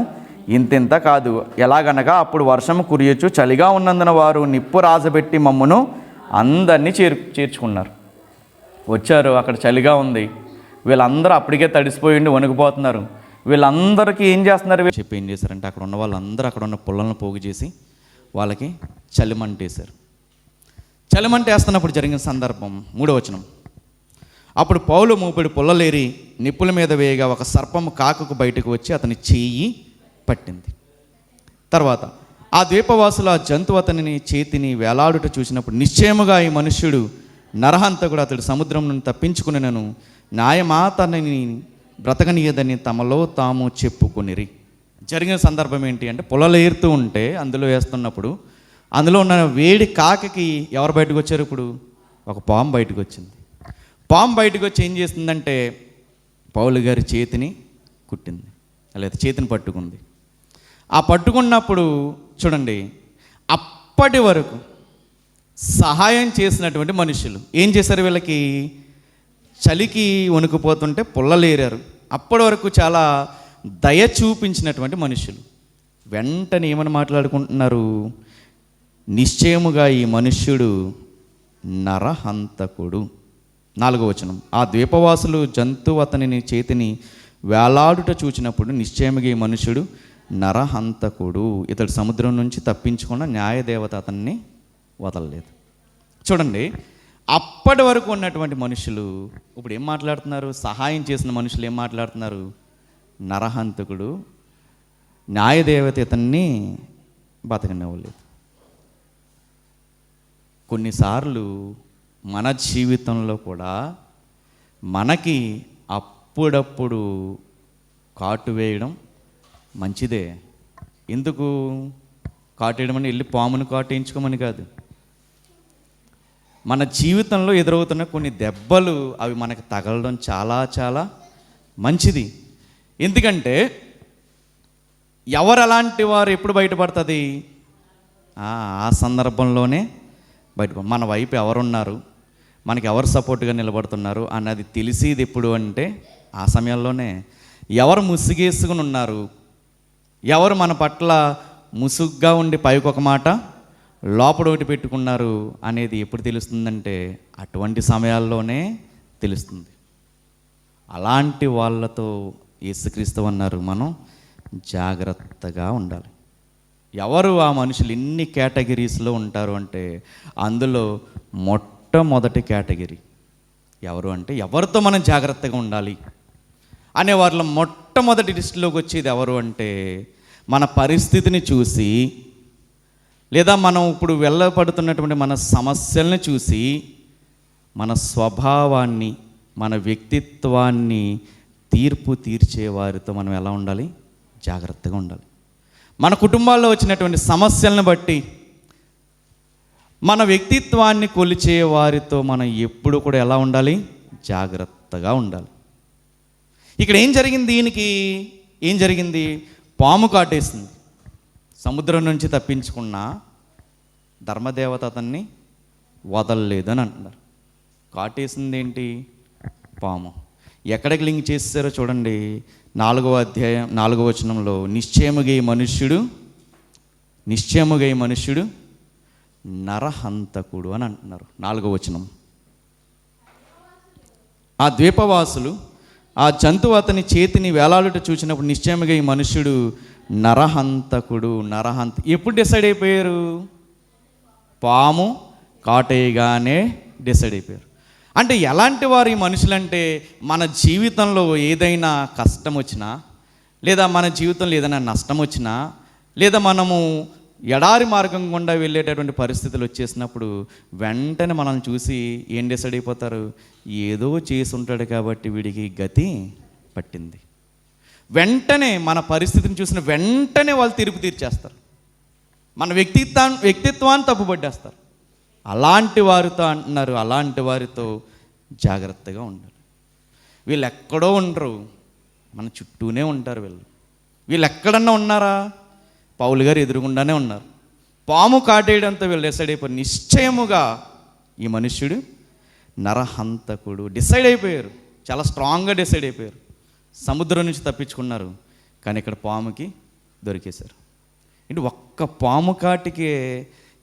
ఇంతింత కాదు. ఎలాగనగా అప్పుడు వర్షము కురియొచ్చు, చలిగా ఉన్నందున వారు నిప్పు రాజబెట్టి మమ్మును అందరినీ చేర్చుకున్నారు. వచ్చారు, అక్కడ చలిగా ఉంది, వీళ్ళందరూ అప్పటికే తడిసిపోయిండి వణికిపోతున్నారు. వీళ్ళందరికీ ఏం చేస్తున్నారు చెప్పి ఏం చేశారంటే అక్కడ ఉన్న వాళ్ళందరూ అక్కడ ఉన్న పుల్లలను పోగు చేసి వాళ్ళకి చలిమంటేశారు. చలిమంటేస్తున్నప్పుడు జరిగిన సందర్భం 3వ వచనం. అప్పుడు పౌలు మోపుడు పుల్లలేరి నిప్పుల మీద వేయగా ఒక సర్పము కాకుకు బయటకు వచ్చి అతని చెయ్యి పట్టింది. తర్వాత ఆ ద్వీపవాసులు ఆ జంతువు అతని చేతిని వేలాడుట చూసినప్పుడు నిశ్చయముగా ఈ మనుష్యుడు నరహంతకుడు, అతడు సముద్రం నుండి తప్పించుకునేనను న్యాయమాతని బ్రతకనీయదని తమలో తాము చెప్పుకొనిరి. జరిగిన సందర్భం ఏంటి అంటే పొలలేరుతూ ఉంటే అందులో వేస్తున్నప్పుడు అందులో ఉన్న వేడి కాకకి ఎవరు బయటకు వచ్చారు? ఇప్పుడు ఒక పాము బయటకు వచ్చింది. పాము బయటకు వచ్చి ఏం చేస్తుందంటే పౌలు గారి చేతిని కుట్టింది, లేదా చేతిని పట్టుకుంది. ఆ పట్టుకున్నప్పుడు చూడండి, అప్పటి వరకు సహాయం చేసినటువంటి మనుషులు ఏం చేశారు? వీళ్ళకి చలికి వణుకుపోతుంటే పుల్లలేరారు. అప్పటి వరకు చాలా దయ చూపించినటువంటి మనుషులు వెంటనే ఏమని మాట్లాడుకుంటున్నారు? నిశ్చయముగా ఈ మనుష్యుడు నరహంతకుడు. 4వ వచనం. ఆ ద్వీపవాసులు జంతువు అతని చేతిని వేలాడుట చూచినప్పుడు నిశ్చయముగా ఈ మనుష్యుడు నరహంతకుడు, ఇతడు సముద్రం నుంచి తప్పించుకున్న న్యాయదేవత అతన్ని వదలలేదు. చూడండి, అప్పటి వరకు ఉన్నటువంటి మనుషులు ఇప్పుడు ఏం మాట్లాడుతున్నారు? సహాయం చేసిన మనుషులు ఏం మాట్లాడుతున్నారు? నరహంతకుడు, న్యాయదేవత ఇతన్ని బతకనివ్వలేదు. కొన్నిసార్లు మన జీవితంలో కూడా మనకి అప్పుడప్పుడు కాటు వేయడం మంచిదే. ఎందుకు కాటు వేయడం అని వెళ్ళి పామును కాటు వేయించుకోమని కాదు. మన జీవితంలో ఎదురవుతున్న కొన్ని దెబ్బలు అవి మనకు తగలడం చాలా చాలా మంచిది. ఎందుకంటే ఎవరు అలాంటి వారు ఎప్పుడు బయటపడుతుంది? ఆ సందర్భంలోనే మన వైపు ఎవరున్నారు, మనకి ఎవరు సపోర్ట్గా నిలబడుతున్నారు అన్నది తెలిసేది ఎప్పుడు అంటే ఆ సమయంలోనే. ఎవరు ముసుగేసుకుని ఉన్నారు, ఎవరు మన పట్ల ముసుగ్గా ఉండి పైకి ఒక మాట లోపల ఒకటి పెట్టుకున్నారు అనేది ఎప్పుడు తెలుస్తుందంటే అటువంటి సమయాల్లోనే తెలుస్తుంది. అలాంటి వాళ్ళతో యేసుక్రీస్తు అన్నారు మనం జాగ్రత్తగా ఉండాలి. ఎవరు ఆ మనుషులు ఎన్ని కేటగిరీస్లో ఉంటారు అంటే అందులో మొట్టమొదటి కేటగిరీ ఎవరు అంటే ఎవరితో మనం జాగ్రత్తగా ఉండాలి అనే వాళ్ళ మొట్టమొదటి లిస్టులోకి వచ్చేది ఎవరు అంటే మన పరిస్థితిని చూసి, లేదా మనం ఇప్పుడు వెళ్ళబడుతున్నటువంటి మన సమస్యల్ని చూసి మన స్వభావాన్ని, మన వ్యక్తిత్వాన్ని తీర్పు తీర్చే వారితో మనం ఎలా ఉండాలి? జాగ్రత్తగా ఉండాలి. మన కుటుంబాల్లో వచ్చినటువంటి సమస్యలను బట్టి మన వ్యక్తిత్వాన్ని కొలిచే వారితో మనం ఎప్పుడు కూడా ఎలా ఉండాలి? జాగ్రత్తగా ఉండాలి. ఇక్కడ ఏం జరిగింది? దీనికి ఏం జరిగింది? పాము కాటేసింది. సముద్రం నుంచి తప్పించుకున్న ధర్మదేవత అతన్ని వదలలేదని అంటున్నారు. కాటేసింది ఏంటి? పాము. ఎక్కడికి లింక్ చేస్తారో చూడండి. 4వ అధ్యాయం 4వ వచనంలో నిశ్చయముగా ఈ మనుష్యుడు నరహంతకుడు అని అంటున్నారు. 4వ వచనం. ఆ ద్వీపవాసులు ఆ జంతువు అతని చేతిని వేలాడుట చూసినప్పుడు నిశ్చయముగా ఈ మనుష్యుడు నరహంతకుడు. ఎప్పుడు డిసైడ్ అయిపోయారు? పాము కాటేయగానే డిసైడ్ అయిపోయారు. అంటే ఎలాంటి వారు ఈ మనుషులంటే, మన జీవితంలో ఏదైనా కష్టం వచ్చినా, లేదా మన జీవితంలో ఏదైనా నష్టం వచ్చినా, లేదా మనము ఎడారి మార్గం గుండా వెళ్ళేటటువంటి పరిస్థితులు వచ్చేసినప్పుడు వెంటనే మనల్ని చూసి ఏం డిసైడ్ అయిపోతారు? ఏదో చేసి ఉంటాడు కాబట్టి వీడికి గతి పట్టింది. వెంటనే మన పరిస్థితిని చూసిన వెంటనే వాళ్ళు తీర్పు తీర్చేస్తారు, మన వ్యక్తిత్వాన్ని తప్పుపట్టేస్తారు. అలాంటి వారితో అంటున్నారు, అలాంటి వారితో జాగ్రత్తగా ఉండాలి. వీళ్ళు ఎక్కడో ఉండరు, మన చుట్టూనే ఉంటారు. వీళ్ళు ఎక్కడన్నా ఉన్నారా? పౌలు గారు ఎదురుగుండానే ఉన్నారు. పాము కాటేయడంతో వీళ్ళు డిసైడ్ అయిపోయారు, నిశ్చయముగా ఈ మనుష్యుడు నరహంతకుడు. డిసైడ్ అయిపోయారు, చాలా స్ట్రాంగ్గా డిసైడ్ అయిపోయారు. సముద్రం నుంచి తప్పించుకున్నారు, కానీ ఇక్కడ పాముకి దొరికేశారు. అంటే ఒక్క పాము కాటికి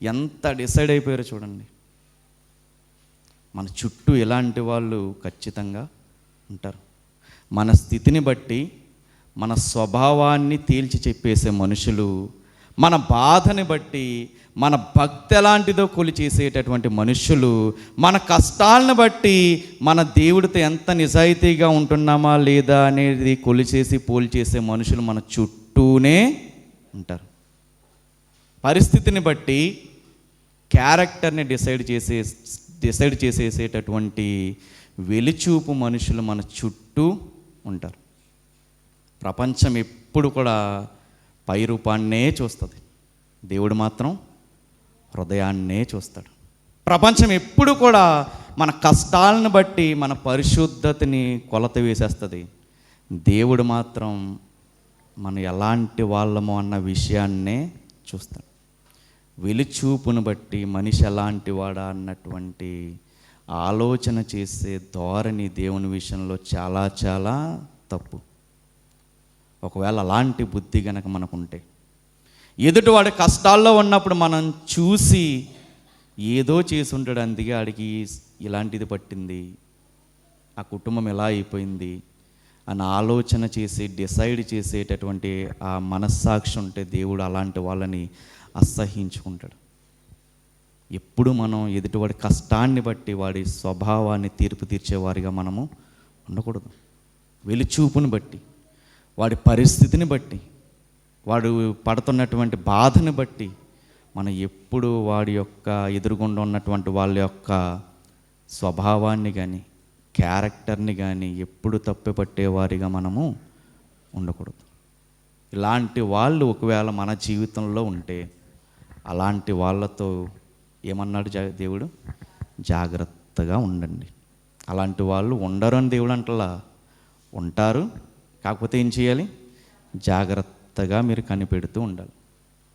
ఎంత డిసైడ్ అయిపోయారో చూడండి. మన చుట్టూ ఇలాంటి వాళ్ళు ఖచ్చితంగా ఉంటారు. మన స్థితిని బట్టి, మన స్వభావాన్ని తేల్చి చెప్పేసే మనుషులు, మన బాధని బట్టి మన భక్తి ఎలాంటిదో కొలి చేసేటటువంటి మనుషులు, మన కష్టాలను బట్టి మన దేవుడితో ఎంత నిజాయితీగా ఉంటున్నామా లేదా అనేది కొలిచేసి పోల్చేసే మనుషులు మన చుట్టూనే ఉంటారు. పరిస్థితిని బట్టి క్యారెక్టర్ని డిసైడ్ చేసేసేటటువంటి వెలిచూపు మనుషులు మన చుట్టూ ఉంటారు. ప్రపంచం ఎప్పుడు కూడా పై రూపాన్నే చూస్తుంది, దేవుడు మాత్రం హృదయాన్నే చూస్తాడు. ప్రపంచం ఎప్పుడు కూడా మన కష్టాలను బట్టి మన పరిశుద్ధతని కొలత వేసేస్తుంది, దేవుడు మాత్రం మనం ఎలాంటి వాళ్ళమో అన్న విషయాన్నే చూస్తాడు. వెలిచూపును బట్టి మనిషి ఎలాంటి వాడా అన్నటువంటి ఆలోచన చేసే ధోరణి దేవుని విషయంలో చాలా చాలా తప్పు. ఒకవేళ అలాంటి బుద్ధి కనుక మనకుంటే, ఎదుటివాడి కష్టాల్లో ఉన్నప్పుడు మనం చూసి ఏదో చేసి ఉంటాడు, అందుకే ఆడికి ఇలాంటిది పట్టింది, ఆ కుటుంబం ఎలా అయిపోయింది అని ఆలోచన చేసి డిసైడ్ చేసేటటువంటి ఆ మనస్సాక్షి ఉంటే దేవుడు అలాంటి వాళ్ళని అసహ్యించుకుంటాడు. ఎప్పుడు మనం ఎదుటివాడి కష్టాన్ని బట్టి వాడి స్వభావాన్ని తీర్పు తీర్చేవారిగా మనము ఉండకూడదు. వెలిచూపుని బట్టి, వాడి పరిస్థితిని బట్టి, వాడు పడుతున్నటువంటి బాధని బట్టి మనం ఎప్పుడు వాడి యొక్క ఎదురుగుండా ఉన్నటువంటి వాళ్ళ యొక్క స్వభావాన్ని కానీ క్యారెక్టర్ని కానీ ఎప్పుడు తప్పిపట్టేవారిగా మనము ఉండకూడదు. ఇలాంటి వాళ్ళు ఒకవేళ మన జీవితంలో ఉంటే అలాంటి వాళ్ళతో ఏమన్నాడు దేవుడు? జాగ్రత్తగా ఉండండి. అలాంటి వాళ్ళు ఉండరు అని దేవుడు అంటలా, ఉంటారు. కాకపోతే ఏం చేయాలి? జాగ్రత్తగా మీరు కనిపెడుతూ ఉండాలి.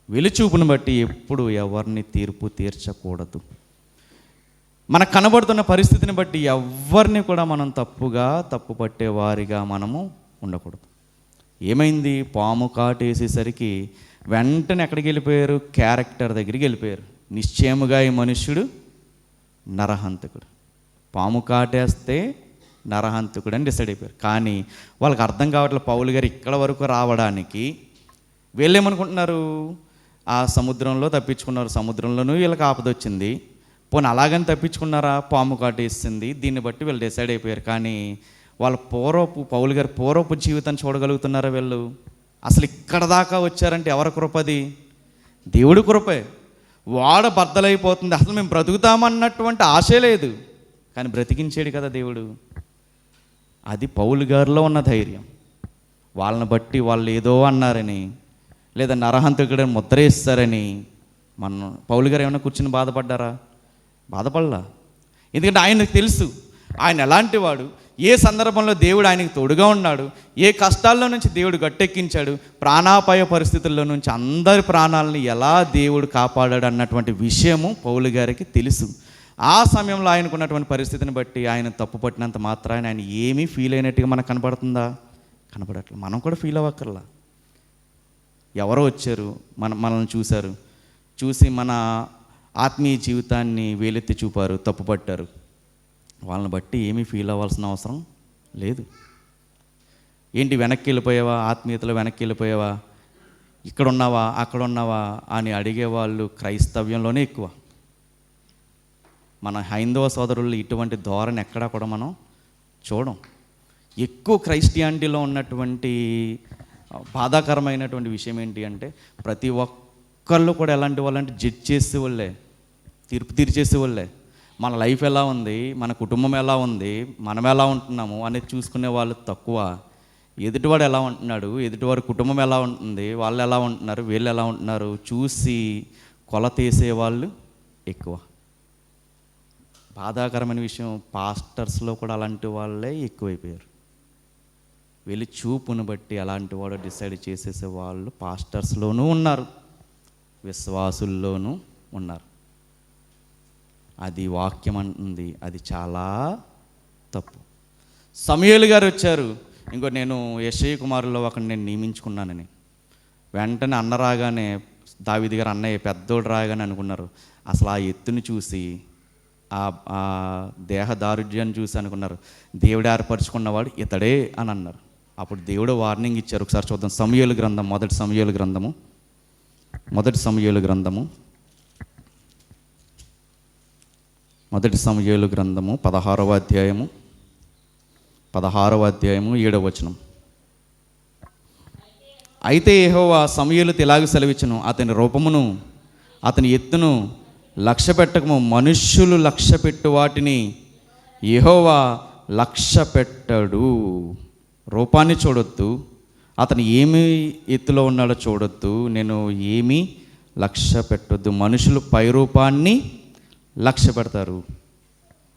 వెలిచూపును బట్టి ఎప్పుడు ఎవరిని తీర్పు తీర్చకూడదు. మనకు కనబడుతున్న పరిస్థితిని బట్టి ఎవరిని కూడా మనం తప్పు పట్టేవారిగా మనము ఉండకూడదు. ఏమైంది? పాము కాటేసేసరికి వెంటనే ఎక్కడికి వెళ్ళిపోయారు? క్యారెక్టర్ దగ్గరికి వెళ్ళిపోయారు. నిశ్చయముగా ఈ మనుష్యుడు నరహంతకుడు. పాము కాటేస్తే నరహంతకుడు అని డిసైడ్ అయిపోయారు. కానీ వాళ్ళకి అర్థం కావట్లేదు, పౌలు గారు ఇక్కడ వరకు రావడానికి. వీళ్ళేమనుకుంటున్నారు? ఆ సముద్రంలో తప్పించుకున్నారు, సముద్రంలోనూ వీళ్ళకి ఆపదొచ్చింది, పోనీ అలాగని తప్పించుకున్నారా? పాము కాటేసింది. దీన్ని బట్టి వీళ్ళు డిసైడ్ అయిపోయారు. కానీ వాళ్ళ పౌలు గారి పూర్వపు జీవితాన్ని చూడగలుగుతున్నారా వీళ్ళు? అసలు ఇక్కడ దాకా వచ్చారంటే ఎవరి కృపది? దేవుడి కృపే. వాడ బద్దలైపోతుంది, అసలు మేము బ్రతుకుతామన్నటువంటి ఆశే లేదు, కానీ బ్రతికించాడు కదా దేవుడు. అది పౌలు గారిలో ఉన్న ధైర్యం. వాళ్ళని బట్టి వాళ్ళు ఏదో అన్నారని, లేదా నరహంతకుడని ముద్ర వేస్తారని మనం పౌలు గారు ఏమైనా కూర్చుని బాధపడ్డారా? బాధపడలా. ఎందుకంటే ఆయనకు తెలుసు ఆయన ఎలాంటి వాడు, ఏ సందర్భంలో దేవుడు ఆయనకు తోడుగా ఉన్నాడు, ఏ కష్టాల్లో నుంచి దేవుడు గట్టెక్కించాడు, ప్రాణాపాయ పరిస్థితుల్లో నుంచి అందరి ప్రాణాలని ఎలా దేవుడు కాపాడాడు అన్నటువంటి విషయము పౌలు గారికి తెలుసు. ఆ సమయంలో ఆయనకున్నటువంటి పరిస్థితిని బట్టి ఆయన తప్పు పట్టినంత మాత్రాన్ని ఆయన ఏమీ ఫీల్ అయినట్టుగా మనకు కనపడుతుందా? కనపడట్లేదు. మనం కూడా ఫీల్ అవ్వక్కర్లా. ఎవరో వచ్చారు, మనల్ని చూసి మన ఆత్మీయ జీవితాన్ని వేలెత్తి చూపారు, తప్పు పట్టారు. వాళ్ళని బట్టి ఏమీ ఫీల్ అవ్వాల్సిన అవసరం లేదు. ఏంటి వెనక్కి వెళ్ళిపోయావా? ఆత్మీయతలో వెనక్కి వెళ్ళిపోయావా? ఇక్కడ ఉన్నావా అక్కడ ఉన్నావా అని అడిగేవాళ్ళు క్రైస్తవ్యంలోనే ఎక్కువ. మన హైందవ సోదరులు ఇటువంటి ధోరణి ఎక్కడా కూడా మనం చూడం. ఎక్కువ క్రైస్టియానిటీలో ఉన్నటువంటి బాధాకరమైనటువంటి విషయం ఏంటి అంటే ప్రతి ఒక్కళ్ళు కూడా ఎలాంటి వాళ్ళంటే జడ్జ్ చేసేవాళ్ళే, తీర్పు తీర్చేసేవాళ్ళే. మన లైఫ్ ఎలా ఉంది, మన కుటుంబం ఎలా ఉంది, మనం ఎలా ఉంటున్నాము అనేది చూసుకునే వాళ్ళు తక్కువ. ఎదుటివాడు ఎలా ఉంటున్నాడు, ఎదుటివారి కుటుంబం ఎలా ఉంటుంది, వాళ్ళు ఎలా ఉంటున్నారు, వీళ్ళు ఎలా ఉంటున్నారు చూసి కొలతేసేవాళ్ళు ఎక్కువ. బాధాకరమైన విషయం, పాస్టర్స్లో కూడా అలాంటి వాళ్ళే ఎక్కువైపోయారు. వీళ్ళు చూపును బట్టి అలాంటి వాడు డిసైడ్ చేసేసే వాళ్ళు పాస్టర్స్లోనూ ఉన్నారు, విశ్వాసుల్లోనూ ఉన్నారు. అది వాక్యం అంటుంది, అది చాలా తప్పు. సమూయేలు గారు వచ్చారు. ఇంకో నేను యెషయా కుమారుల్లో ఒకరిని నేను నియమించుకున్నానని వెంటనే అన్న రాగానే, దావీదు గారు అన్నయ్య పెద్దోడు రాగానే అనుకున్నారు. అసలు ఆ ఎత్తుని చూసి, ఆ దేహ దారుఢ్యాన్ని చూసి అనుకున్నారు దేవుడు ఏర్పరచుకున్నవాడు ఇతడే అని అన్నారు. అప్పుడు దేవుడు వార్నింగ్ ఇచ్చారు. ఒకసారి చూద్దాం. సమూయేలు గ్రంథం, మొదటి సమూయేలు గ్రంథము 16వ అధ్యాయము 7వ వచనం. అయితే యెహోవా సమూయేలుతో ఇలాగ సెలవిచ్చెను, అతని రూపమును అతని ఎత్తును లక్ష్య పెట్టకము, మనుష్యులు లక్ష్య పెట్టు వాటిని యెహోవా లక్ష్య పెట్టడు. రూపాన్ని చూడొద్దు, అతను ఏమి ఎత్తులో ఉన్నాడో చూడొద్దు, నేను ఏమీ లక్ష్య పెట్టొద్దు. మనుషులు పై రూపాన్ని లక్ష్య పెడతారు.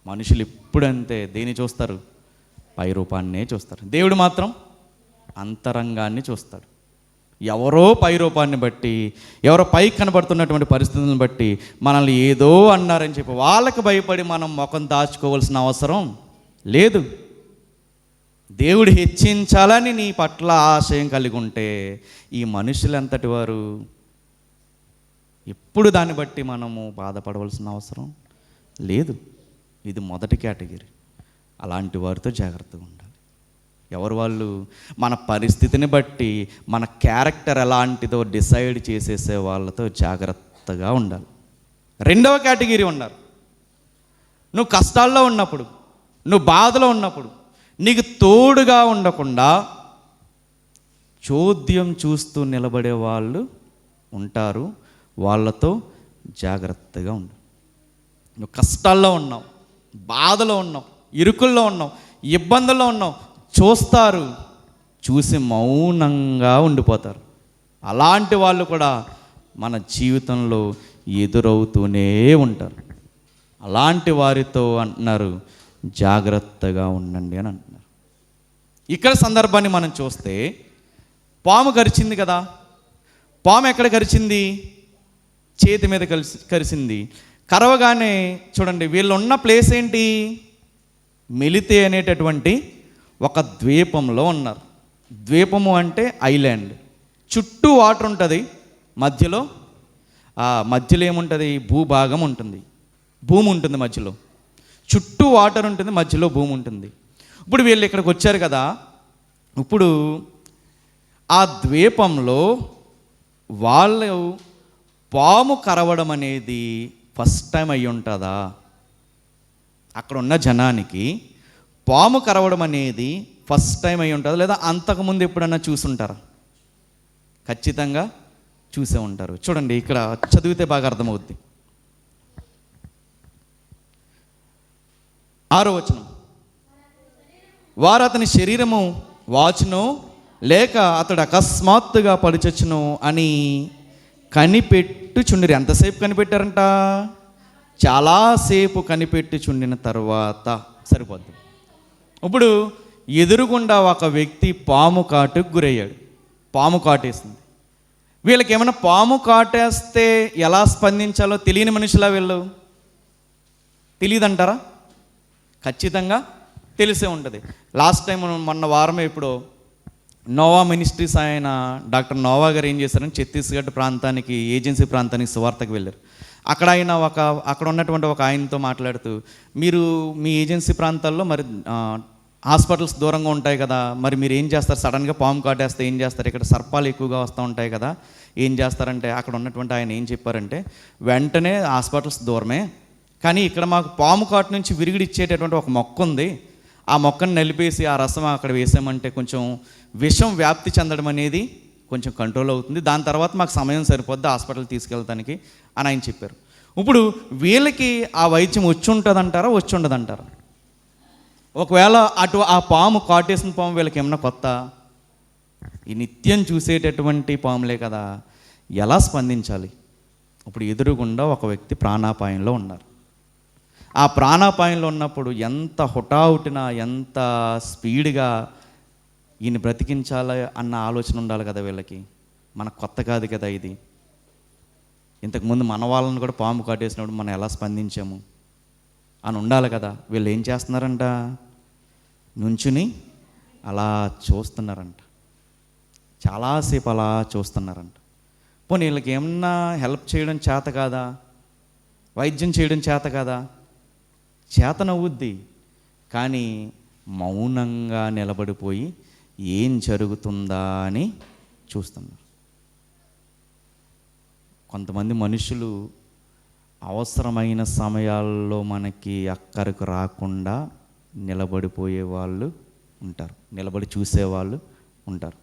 మనుషులు ఎప్పుడంతే దేన్ని చూస్తారు? పై రూపాన్నే చూస్తారు. దేవుడు మాత్రం అంతరంగాన్ని చూస్తాడు. ఎవరో పై రూపాన్ని బట్టి, ఎవరో పైకి కనబడుతున్నటువంటి పరిస్థితులను బట్టి మనల్ని ఏదో అన్నారని చెప్పి వాళ్ళకి భయపడి మనం ముఖం దాచుకోవాల్సిన అవసరం లేదు. దేవుడు హెచ్చించాలని నీ పట్ల ఆశయం కలిగి ఉంటే ఈ మనుషులు ఎంతటి వారు, ఎప్పుడు దాన్ని బట్టి మనము బాధపడవలసిన అవసరం లేదు. ఇది మొదటి కేటగిరీ. అలాంటి వారితో జాగ్రత్తగా ఉండాలి. ఎవరు వాళ్ళు? మన పరిస్థితిని బట్టి మన క్యారెక్టర్ ఎలాంటిదో డిసైడ్ చేసేసే వాళ్ళతో జాగ్రత్తగా ఉండాలి. రెండవ కేటగిరీ ఉన్నారు. నువ్వు కష్టాల్లో ఉన్నప్పుడు, నువ్వు బాధలో ఉన్నప్పుడు నీకు తోడుగా ఉండకుండా చోద్యం చూస్తూ నిలబడే వాళ్ళు ఉంటారు. వాళ్ళతో జాగ్రత్తగా ఉండు. నువ్వు కష్టాల్లో ఉన్నావు, బాధలో ఉన్నావు, ఇరుకుల్లో ఉన్నావు, ఇబ్బందుల్లో ఉన్నావు, చూస్తారు, చూసి మౌనంగా ఉండిపోతారు. అలాంటి వాళ్ళు కూడా మన జీవితంలో ఎదురవుతూనే ఉంటారు. అలాంటి వారితో అంటున్నారు జాగ్రత్తగా ఉండండి అని అంటున్నారు. ఇక్కడ సందర్భాన్ని మనం చూస్తే పాము కరిచింది కదా. పాము ఎక్కడ కరిచింది? చేతి మీద కరిచింది. కరవగానే చూడండి, వీళ్ళు ఉన్న ప్లేస్ ఏంటి? మెలితే అనేటటువంటి ఒక ద్వీపంలో ఉన్నారు. ద్వీపము అంటే ఐలాండ్. చుట్టూ వాటర్ ఉంటుంది, మధ్యలో ఏముంటుంది? భూభాగం ఉంటుంది, భూమి ఉంటుంది మధ్యలో. చుట్టూ వాటర్ ఉంటుంది, మధ్యలో భూమి ఉంటుంది. ఇప్పుడు వీళ్ళు ఇక్కడికి వచ్చారు కదా. ఇప్పుడు ఆ ద్వీపంలో వాళ్ళు పాము కరవడం అనేది ఫస్ట్ టైం అయ్యి ఉంటుందా? అక్కడ ఉన్న జనానికి పాము కరవడం అనేది ఫస్ట్ టైం అయ్యి ఉంటుందా, లేదా అంతకుముందు ఎప్పుడన్నా చూసుంటారా? ఖచ్చితంగా చూసే ఉంటారు. చూడండి, ఇక్కడ చదివితే బాగా అర్థమవుద్ది. 6వ వచనం. వారు అతని శరీరము వాచును లేక అతడు అకస్మాత్తుగా పడిచొచ్చును అని కనిపెట్టుచుండిరి. ఎంతసేపు కనిపెట్టారంట? చాలాసేపు కనిపెట్టుచుండిన తర్వాత సరిపోద్ది. ఇప్పుడు ఎదురుగుండా ఒక వ్యక్తి పాము కాటుకు గురయ్యాడు. పాము కాటేసింది. వీళ్ళకి ఏమైనా పాము కాటేస్తే ఎలా స్పందించాలో తెలియని మనుషులా వీళ్ళు? తెలియదంటారా? ఖచ్చితంగా తెలిసే ఉంటుంది. లాస్ట్ టైం మొన్న వారమే ఇప్పుడు నోవా మినిస్ట్రీస్ ఆయన డాక్టర్ నోవా గారు ఏం చేశారని ఛత్తీస్గఢ్ ప్రాంతానికి, ఏజెన్సీ ప్రాంతానికి సువార్తకు వెళ్ళారు. అక్కడ ఆయన అక్కడ ఉన్నటువంటి ఒక ఆయనతో మాట్లాడుతూ, మీరు మీ ఏజెన్సీ ప్రాంతాల్లో మరి హాస్పిటల్స్ దూరంగా ఉంటాయి కదా, మరి మీరు ఏం చేస్తారు? సడన్గా పాము కాటేస్తే ఏం చేస్తారు? ఇక్కడ సర్పాలు ఎక్కువగా వస్తూ ఉంటాయి కదా, ఏం చేస్తారంటే అక్కడ ఉన్నటువంటి ఆయన ఏం చెప్పారంటే, వెంటనే హాస్పిటల్స్ దూరమే, కానీ ఇక్కడ మాకు పాము కాటు నుంచి విరుగుడు ఇచ్చేటటువంటి ఒక మొక్క ఉంది, ఆ మొక్కను నలిపేసి ఆ రసం అక్కడ వేసామంటే కొంచెం విషం వ్యాప్తి చెందడం అనేది కొంచెం కంట్రోల్ అవుతుంది, దాని తర్వాత మాకు సమయం సరిపోద్ది హాస్పిటల్ తీసుకెళ్తానికి అని ఆయన చెప్పారు. ఇప్పుడు వీళ్ళకి ఆ వైద్యం వచ్చి ఉంటుందంటారా, వచ్చి ఉండదంటారా? ఒకవేళ అటు ఆ పాము కాటేసిన పాము వీళ్ళకి ఏమన్నా కొత్త? ఈ నిత్యం చూసేటటువంటి పాములే కదా, ఎలా స్పందించాలి? ఇప్పుడు ఎదురుగుండా ఒక వ్యక్తి ప్రాణాపాయంలో ఉన్నారు. ఆ ప్రాణాపాయంలో ఉన్నప్పుడు ఎంత హుటాహుటిన, ఎంత స్పీడ్గా ఈయన బ్రతికించాలి అన్న ఆలోచన ఉండాలి కదా వీళ్ళకి. మనకు కొత్త కాదు కదా ఇది. ఇంతకుముందు మన వాళ్ళని కూడా పాము కాటేసినప్పుడు మనం ఎలా స్పందించాము అని ఉండాలి కదా. వీళ్ళు ఏం చేస్తున్నారంట? నుంచుని అలా చూస్తున్నారంట, చాలాసేపు అలా చూస్తున్నారంట. పోనీ వీళ్ళకి ఏమన్నా హెల్ప్ చేయడం చేత కాదా? వైద్యం చేయడం చేత కాదా? చేతనవుద్ది, కానీ మౌనంగా నిలబడిపోయి ఏం జరుగుతుందా అని చూస్తున్నారు. కొంతమంది మనుషులు అవసరమైన సమయాల్లో మనకి అక్కరకు రాకుండా నిలబడిపోయే వాళ్ళు ఉంటారు, నిలబడి చూసేవాళ్ళు ఉంటారు.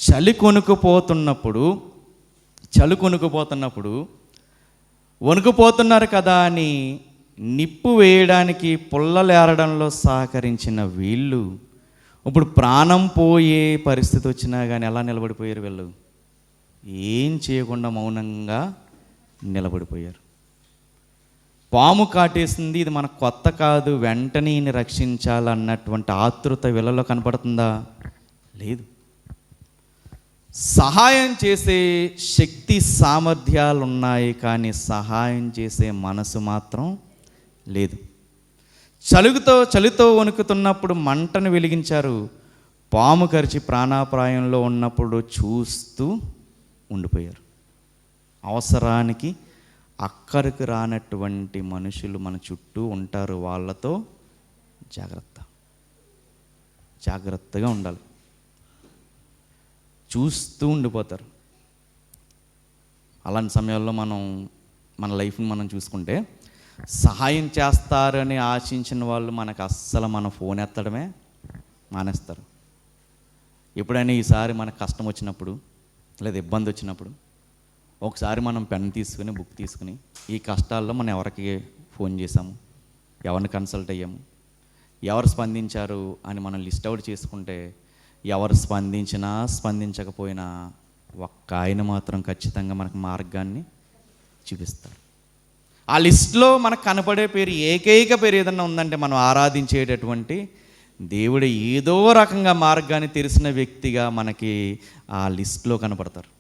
చలి కొనుక్కుపోతున్నప్పుడు వణుకుపోతున్నారు కదా అని నిప్పు వేయడానికి పుల్లలేరడంలో సహకరించిన వీళ్ళు ఇప్పుడు ప్రాణం పోయే పరిస్థితి వచ్చినా కానీ ఎలా నిలబడిపోయారు? వీళ్ళు ఏం చేయకుండా మౌనంగా నిలబడిపోయారు. పాము కాటేసింది, ఇది మనకు కొత్త కాదు, వెంటనే ఈయన్ని రక్షించాలన్నటువంటి ఆతృత వీళ్ళలో కనపడుతుందా? లేదు. సహాయం చేసే శక్తి సామర్థ్యాలు ఉన్నాయి, కానీ సహాయం చేసే మనసు మాత్రం లేదు. చలితో వణుకుతున్నప్పుడు మంటను వెలిగించారు, పాము కరిచి ప్రాణాపాయంలో ఉన్నప్పుడు చూస్తూ ఉండిపోయారు. అవసరానికి అక్కడికి రానటువంటి మనుషులు మన చుట్టూ ఉంటారు, వాళ్ళతో జాగ్రత్తగా ఉండాలి. చూస్తూ ఉండిపోతారు. అలాంటి సమయాల్లో మన లైఫ్ని మనం చూసుకుంటే, సహాయం చేస్తారని ఆశించిన వాళ్ళు మనకు అస్సలు మన ఫోన్ ఎత్తడమే మానేస్తారు. ఎప్పుడైనా ఈసారి మనకు కష్టం వచ్చినప్పుడు లేదా ఇబ్బంది వచ్చినప్పుడు ఒకసారి మనం పెన్ తీసుకుని, బుక్ తీసుకుని, ఈ కష్టాల్లో మనం ఎవరికి ఫోన్ చేసాము, ఎవరిని కన్సల్ట్ అయ్యాము, ఎవరు స్పందించారు అని మనం లిస్ట్ అవుట్ చేసుకుంటే, ఎవరు స్పందించకపోయినా ఒక్క ఆయన మాత్రం ఖచ్చితంగా మనకు మార్గాన్ని చూపిస్తారు. ఆ లిస్టులో మనకు కనపడే పేరు, ఏకైక పేరు ఏదన్నా ఉందంటే మనం ఆరాధించేటటువంటి దేవుడు ఏదో రకంగా మార్గాన్ని తెలిసిన వ్యక్తిగా మనకి ఆ లిస్టులో కనపడతారు.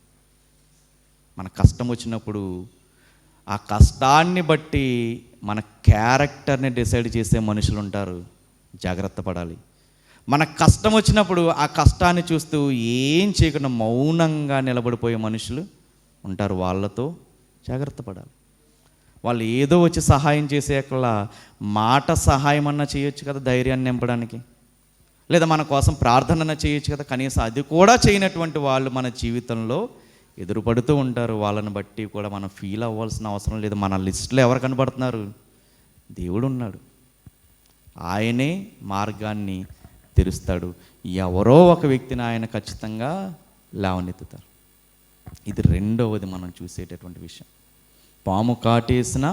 మన కష్టం వచ్చినప్పుడు ఆ కష్టాన్ని బట్టి మన క్యారెక్టర్ని డిసైడ్ చేసే మనుషులు ఉంటారు, జాగ్రత్త పడాలి. మన కష్టం వచ్చినప్పుడు ఆ కష్టాన్ని చూస్తూ ఏం చేయకుండా మౌనంగా నిలబడిపోయే మనుషులు ఉంటారు, వాళ్ళతో జాగ్రత్త పడాలి. వాళ్ళు ఏదో వచ్చి సహాయం చేసేకల్లా మాట సహాయం అన్నా చేయొచ్చు కదా, ధైర్యాన్ని నింపడానికి, లేదా మన కోసం ప్రార్థన చేయొచ్చు కదా, కనీసం అది కూడా చేయనటువంటి వాళ్ళు మన జీవితంలో ఎదురుపడుతూ ఉంటారు. వాళ్ళని బట్టి కూడా మనం ఫీల్ అవ్వాల్సిన అవసరం లేదు. మన లిస్టులో ఎవరు కనబడుతున్నారు? దేవుడు ఉన్నాడు, ఆయనే మార్గాన్ని తెరుస్తాడు. ఎవరో ఒక వ్యక్తిని ఆయన ఖచ్చితంగా లేవనెత్తుతారు. ఇది రెండవది మనం చూసేటటువంటి విషయం. పాము కాటేసిన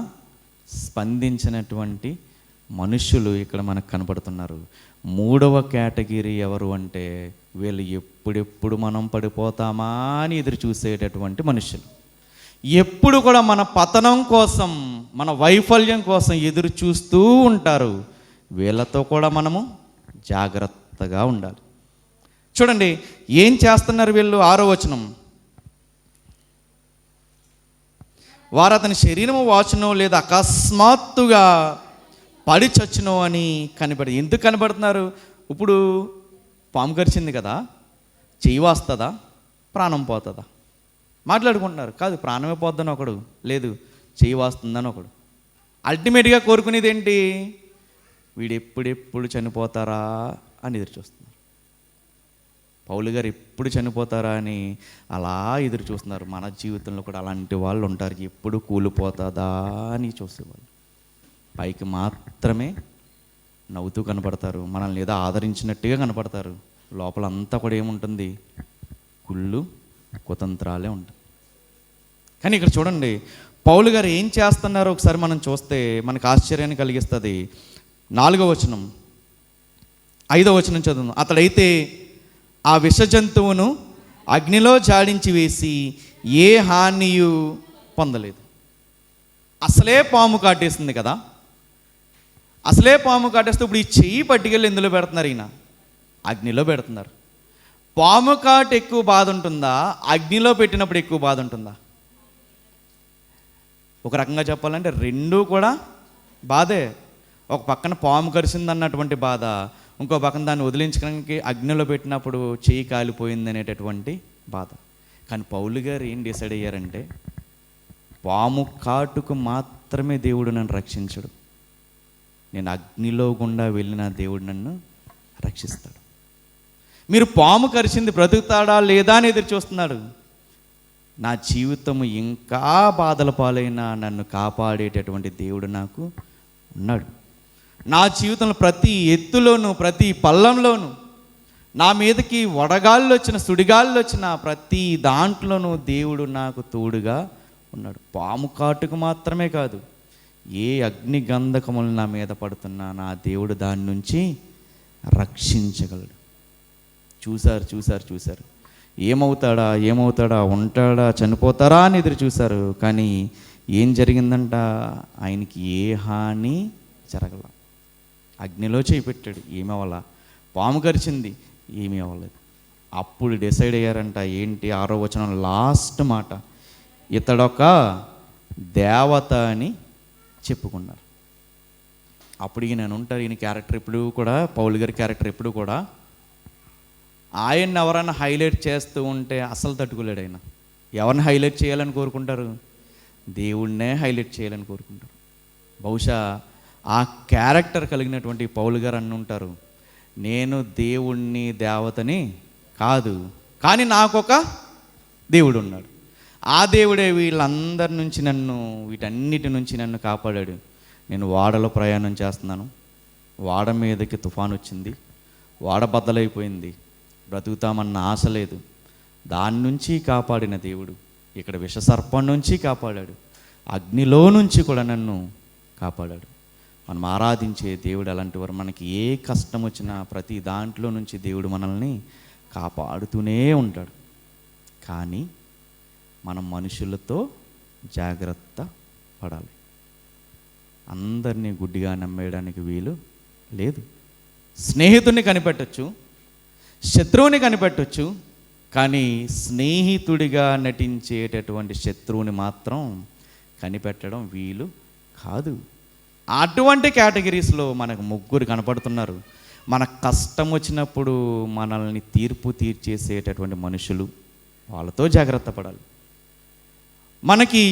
స్పందించినటువంటి మనుషులు ఇక్కడ మనకు కనపడుతున్నారు. మూడవ కేటగిరీ ఎవరు అంటే, వీళ్ళు ఎప్పుడెప్పుడు మనం పడిపోతామా అని ఎదురు చూసేటటువంటి మనుషులు. ఎప్పుడు కూడా మన పతనం కోసం, మన వైఫల్యం కోసం ఎదురు చూస్తూ ఉంటారు. వీళ్ళతో కూడా మనము జాగ్రత్తగా ఉండాలి. చూడండి ఏం చేస్తున్నారు వీళ్ళు. 6వ వచనం, వారు అతని శరీరము వాచునో లేదా అకస్మాత్తుగా పడి చచ్చునో అని కనబడి. ఎందుకు కనబడుతున్నారు? ఇప్పుడు పాము కరిచింది కదా, చెయ్యి వాస్తుందా, ప్రాణం పోతుందా మాట్లాడుకుంటున్నారు. కాదు, ప్రాణమే పోద్దని ఒకడు, లేదు చెయ్యి వాస్తుందని ఒకడు. అల్టిమేట్గా కోరుకునేది ఏంటి? వీడు ఎప్పుడెప్పుడు చనిపోతారా అని ఎదురు చూస్తున్నారు. పౌలు గారు ఎప్పుడు చనిపోతారా అని అలా ఎదురు చూస్తున్నారు. మన జీవితంలో కూడా అలాంటి వాళ్ళు ఉంటారు, ఎప్పుడు కూలిపోతుందా అని చూసేవాళ్ళు. పైకి మాత్రమే నవ్వుతూ కనపడతారు, మనల్ని ఏదో ఆదరించినట్టుగా కనపడతారు. లోపల అంతా కూడా ఏముంటుంది? కుళ్ళు కుతంత్రాలే ఉంటుంది. కానీ ఇక్కడ చూడండి, పౌలు గారు ఏం చేస్తున్నారో ఒకసారి మనం చూస్తే మనకు ఆశ్చర్యాన్ని కలిగిస్తుంది. 4వ వచనం 5వ వచనం చదువు. అతడైతే ఆ విష జంతువును అగ్నిలో జాడించి వేసి ఏ హానియు పొందలేదు. అసలే పాము కాటేస్తుంది కదా, అసలే పాము కాటేస్తే ఇప్పుడు ఈ చెయ్యి పట్టుకెళ్ళి ఎందులో పెడుతున్నారు? ఈయన అగ్నిలో పెడుతున్నారు. పాము కాటు ఎక్కువ బాధ ఉంటుందా, అగ్నిలో పెట్టినప్పుడు ఎక్కువ బాధ ఉంటుందా? ఒక రకంగా చెప్పాలంటే రెండూ కూడా బాధే. ఒక పక్కన పాము కరిసింది అన్నటువంటి బాధ, ఇంకో పక్కన దాన్ని వదిలించడానికి అగ్నిలో పెట్టినప్పుడు చెయ్యి కాలిపోయింది అనేటటువంటి బాధ. కానీ పౌలు గారు ఏం డిసైడ్ అయ్యారంటే, పాము కాటుకు మాత్రమే దేవుడు నన్ను రక్షించడు, నేను అగ్నిలో గుండా వెళ్ళిన దేవుడు నన్ను రక్షిస్తాడు. మీరు పాము కరిచింది బ్రతుకుతాడా లేదా అని ఎదురు చూస్తున్నాడు. నా జీవితము ఇంకా బాధల పాలైనా నన్ను కాపాడేటటువంటి దేవుడు నాకు ఉన్నాడు. నా జీవితంలో ప్రతి ఎత్తులోనూ ప్రతి పల్లంలోనూ నా మీదకి వడగాళ్ళు వచ్చిన సుడిగాళ్ళు వచ్చిన ప్రతి దాంట్లోనూ దేవుడు నాకు తోడుగా ఉన్నాడు. పాము కాటుకు మాత్రమే కాదు, ఏ అగ్ని గంధకములు నా మీద పడుతున్నా నా దేవుడు దాని నుంచి రక్షించగలడు. చూశారు ఏమవుతాడా ఉంటాడా చనిపోతారా అని ఎదురు చూశారు. కానీ ఏం జరిగిందంట? ఆయనకి ఏ హాని జరగల. అగ్నిలో చేయి పెట్టాడు, ఏమి అవ్వాలా. పాము కరిచింది, ఏమీ అవ్వలేదు. అప్పుడు డిసైడ్ అయ్యారంట. ఏంటి? 6వ వచనం లాస్ట్ మాట, ఇతడొక దేవత అని చెప్పుకున్నారు. అప్పుడు ఈయన ఉంటారు. ఈయన క్యారెక్టర్ ఎప్పుడు కూడా, పౌలు గారి క్యారెక్టర్ ఎప్పుడు కూడా, ఆయన్ని ఎవరైనా హైలైట్ చేస్తూ ఉంటే అసలు తట్టుకోలేడు. ఆయన ఎవరిని హైలైట్ చేయాలని కోరుకుంటారు? దేవుడినే హైలైట్ చేయాలని కోరుకుంటారు. బహుశా ఆ క్యారెక్టర్ కలిగినటువంటి పౌలు గారు ఉంటారు, నేను దేవుణ్ణి దేవతని కాదు, కానీ నాకొక దేవుడు ఉన్నాడు. ఆ దేవుడే వీళ్ళందరి నుంచి వీటన్నిటి నుంచి నన్ను కాపాడాడు. నేను వాడలో ప్రయాణం చేస్తున్నాను, వాడ మీదకి తుఫాను వచ్చింది, వాడ బద్దలైపోయింది, బ్రతుకుతామన్న ఆశ లేదు, దాని నుంచి కాపాడిన దేవుడు ఇక్కడ విషసర్పం నుంచి కాపాడాడు, అగ్నిలో నుంచి కూడా నన్ను కాపాడాడు. మనం ఆరాధించే దేవుడు అలాంటి వారు. మనకి ఏ కష్టం వచ్చినా ప్రతి దాంట్లో నుంచి దేవుడు మనల్ని కాపాడుతూనే ఉంటాడు. కానీ మనం మనుషులతో జాగ్రత్త పడాలి. అందరినీ గుడ్డిగా నమ్మేయడానికి వీలు లేదు. స్నేహితుడిని కనిపెట్టచ్చు, శత్రువుని కనిపెట్టచ్చు, కానీ స్నేహితుడిగా నటించేటటువంటి శత్రువుని మాత్రం కనిపెట్టడం వీలు కాదు. అటువంటి కేటగిరీస్లో మనకు ముగ్గురు కనపడుతున్నారు. మన కష్టం వచ్చినప్పుడు మనల్ని తీర్పు తీర్చేసేటటువంటి మనుషులు, వాళ్ళతో జాగ్రత్త పడాలి. మనకి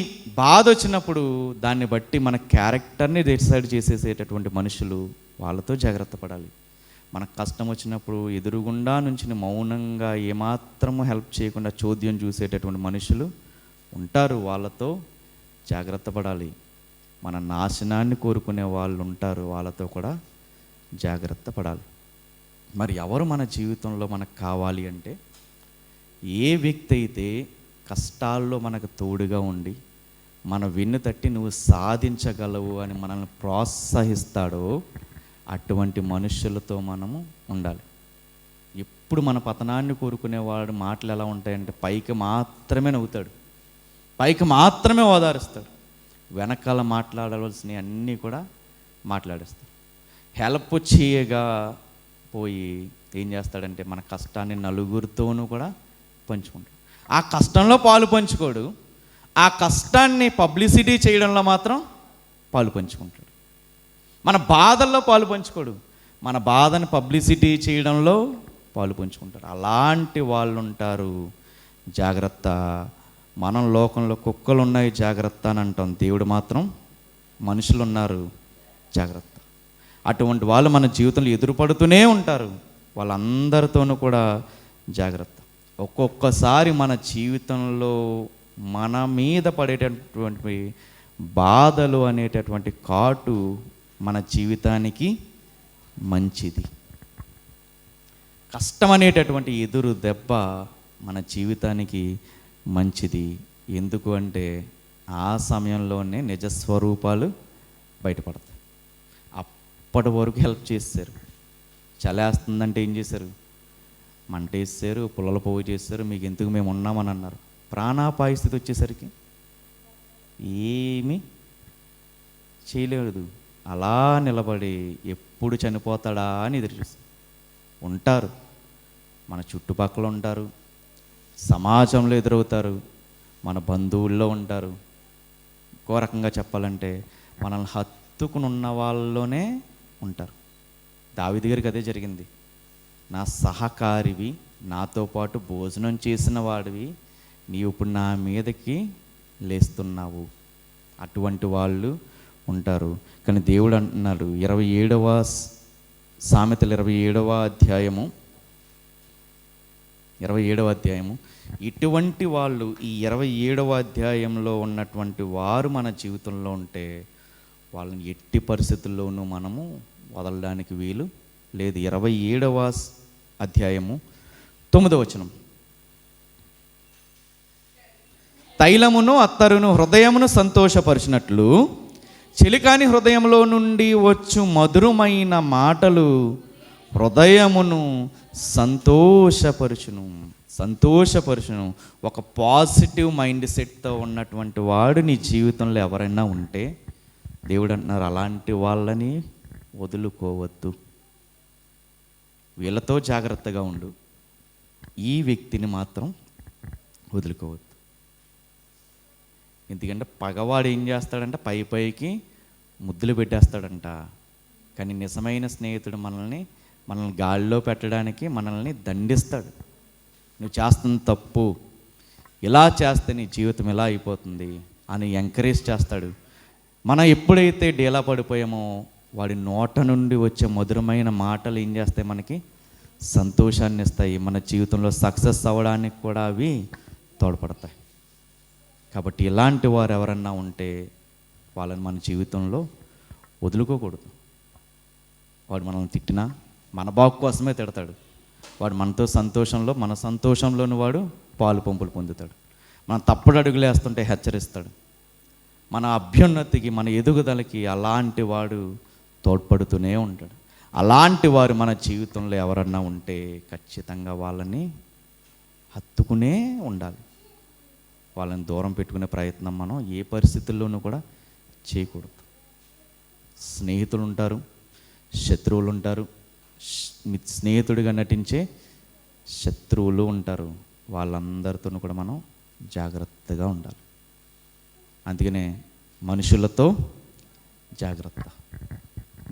బాధ వచ్చినప్పుడు దాన్ని బట్టి మన క్యారెక్టర్ని డిసైడ్ చేసేసేటటువంటి మనుషులు, వాళ్ళతో జాగ్రత్త పడాలి. మనకు కష్టం వచ్చినప్పుడు ఎదురుగుండా నుంచి మౌనంగా ఏమాత్రము హెల్ప్ చేయకుండా చోద్యం చూసేటటువంటి మనుషులు ఉంటారు, వాళ్ళతో జాగ్రత్త పడాలి. మన నాశనాన్ని కోరుకునే వాళ్ళు ఉంటారు, వాళ్ళతో కూడా జాగ్రత్త పడాలి. మరి ఎవరు మన జీవితంలో మనకు కావాలి అంటే, ఏ వ్యక్తి అయితే కష్టాల్లో మనకు తోడుగా ఉండి మన వెన్ను తట్టి నువ్వు సాధించగలవు అని మనల్ని ప్రోత్సహిస్తాడో అటువంటి మనుషులతో మనము ఉండాలి. ఎప్పుడు మన పతనాన్ని కోరుకునేవాడు మాటలు ఎలా ఉంటాయంటే, పైకి మాత్రమే నవ్వుతాడు, పైకి మాత్రమే ఓదారుస్తాడు, వెనకాల మాట్లాడవలసినవి అన్నీ కూడా మాట్లాడేస్తాడు. హెల్ప్ చేయగా పోయి ఏం చేస్తాడంటే, మన కష్టాన్ని నలుగురితోనూ కూడా పంచుకుంటాడు. ఆ కష్టంలో పాలు పంచుకోడు, ఆ కష్టాన్ని పబ్లిసిటీ చేయడంలో మాత్రం పాలు పంచుకుంటాడు. మన బాధల్లో పాలు పంచుకోడు, మన బాధని పబ్లిసిటీ చేయడంలో పాలు పంచుకుంటాడు. అలాంటి వాళ్ళు ఉంటారు, జాగ్రత్త. మనం లోకంలో కుక్కలు ఉన్నాయి జాగ్రత్త అని అంటాం, దేవుడు మాత్రం మనుషులు ఉన్నారు జాగ్రత్త. అటువంటి వాళ్ళు మన జీవితంలో ఎదురుపడుతూనే ఉంటారు. వాళ్ళందరితోనూ కూడా జాగ్రత్త. ఒక్కొక్కసారి మన జీవితంలో మన మీద పడేటటువంటి బాధలు అనేటటువంటి కాటు మన జీవితానికి మంచిది. కష్టం అనేటటువంటి ఎదురు దెబ్బ మన జీవితానికి మంచిది. ఎందుకు అంటే ఆ సమయంలోనే నిజస్వరూపాలు బయటపడతాయి. అప్పటి వరకు హెల్ప్ చేశారు. చలేస్తుందంటే ఏం చేశారు? మంట వేసారు, పుల్లల పోగు చేశారు, మీకు ఎందుకు మేము ఉన్నామని అన్నారు. ప్రాణాపాయ స్థితి వచ్చేసరికి ఏమీ చేయలేదు. అలా నిలబడి ఎప్పుడు చనిపోతాడా అని ఎదురు చూస్తారు. ఉంటారు, మన చుట్టుపక్కల ఉంటారు, సమాజంలో ఎదురవుతారు, మన బంధువుల్లో ఉంటారు. ఇంకో రకంగా చెప్పాలంటే మనల్ని హత్తుకుని ఉన్న వాళ్ళలోనే ఉంటారు. దావీదు గారికి అదే జరిగింది. నా సహకారివి, నాతో పాటు భోజనం చేసిన వాడివి, నీవు ఇప్పుడు నా మీదకి లేస్తున్నావు. అటువంటి వాళ్ళు ఉంటారు. కానీ దేవుడు అంటున్నాడు 27వ సామెతలు 27వ అధ్యాయము ఇటువంటి వాళ్ళు ఈ 27వ అధ్యాయంలో ఉన్నటువంటి వారు మన జీవితంలో ఉంటే వాళ్ళని ఎట్టి పరిస్థితుల్లోనూ మనము వదలడానికి వీలు లేదు. 27వ అధ్యాయము 9వ వచనం. తైలమును అత్తరును హృదయమును సంతోషపరిచినట్లు చెలికాని హృదయంలో నుండి వచ్చు మధురమైన మాటలు హృదయమును సంతోషపరుచును. ఒక పాజిటివ్ మైండ్ సెట్తో ఉన్నటువంటి వాడు నీ జీవితంలో ఎవరైనా ఉంటే దేవుడు అంటున్నారు, అలాంటి వాళ్ళని వదులుకోవద్దు. వీళ్ళతో జాగ్రత్తగా ఉండు, ఈ వ్యక్తిని మాత్రం వదులుకోవద్దు. ఎందుకంటే పగవాడు ఏం చేస్తాడంటే పైకి ముద్దులు పెట్టేస్తాడంట. కానీ నిజమైన స్నేహితుడు మనల్ని గాలిలో పెట్టడానికి మనల్ని దండిస్తాడు. నువ్వు చేస్తున్న తప్పు, ఇలా చేస్తే నీ జీవితం ఇలా అయిపోతుంది అని ఎంకరేజ్ చేస్తాడు. మనం ఎప్పుడైతే డీలా పడిపోయామో వాడి నోట నుండి వచ్చే మధురమైన మాటలు ఏం చేస్తాయి? మనకి సంతోషాన్ని ఇస్తాయి. మన జీవితంలో సక్సెస్ అవ్వడానికి కూడా అవి తోడ్పడతాయి. కాబట్టి ఇలాంటి వారు ఎవరన్నా ఉంటే వాళ్ళని మన జీవితంలో వదులుకోకూడదు. వాడు మనల్ని తిట్టినా మన బాగు కోసమే తిడతాడు. వాడు మనతో సంతోషంలో, మన సంతోషంలోని వాడు పాలు పంపులు పొందుతాడు. మనం తప్పుడు అడుగులు వేస్తుంటే హెచ్చరిస్తాడు. మన అభ్యున్నతికి, మన ఎదుగుదలకి అలాంటి వాడు తోడ్పడుతూనే ఉంటాడు. అలాంటి వారు మన జీవితంలో ఎవరన్నా ఉంటే ఖచ్చితంగా వాళ్ళని హత్తుకునే ఉండాలి. వాళ్ళని దూరం పెట్టుకునే ప్రయత్నం మనం ఏ పరిస్థితుల్లోనూ కూడా చేయకూడదు. స్నేహితులు ఉంటారు, శత్రువులు ఉంటారు. స్నేహితుడిగా నటించే శత్రువులు ఉంటారు. వాళ్ళందరితోనూ కూడా మనం జాగ్రత్తగా ఉండాలి. అందుకనే మనుషులతో జాగ్రత్త.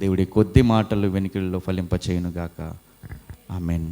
దేవుడి కొద్ది మాటలు వెనుకల్లో ఫలింపచేయునుగాక. ఆమేన్.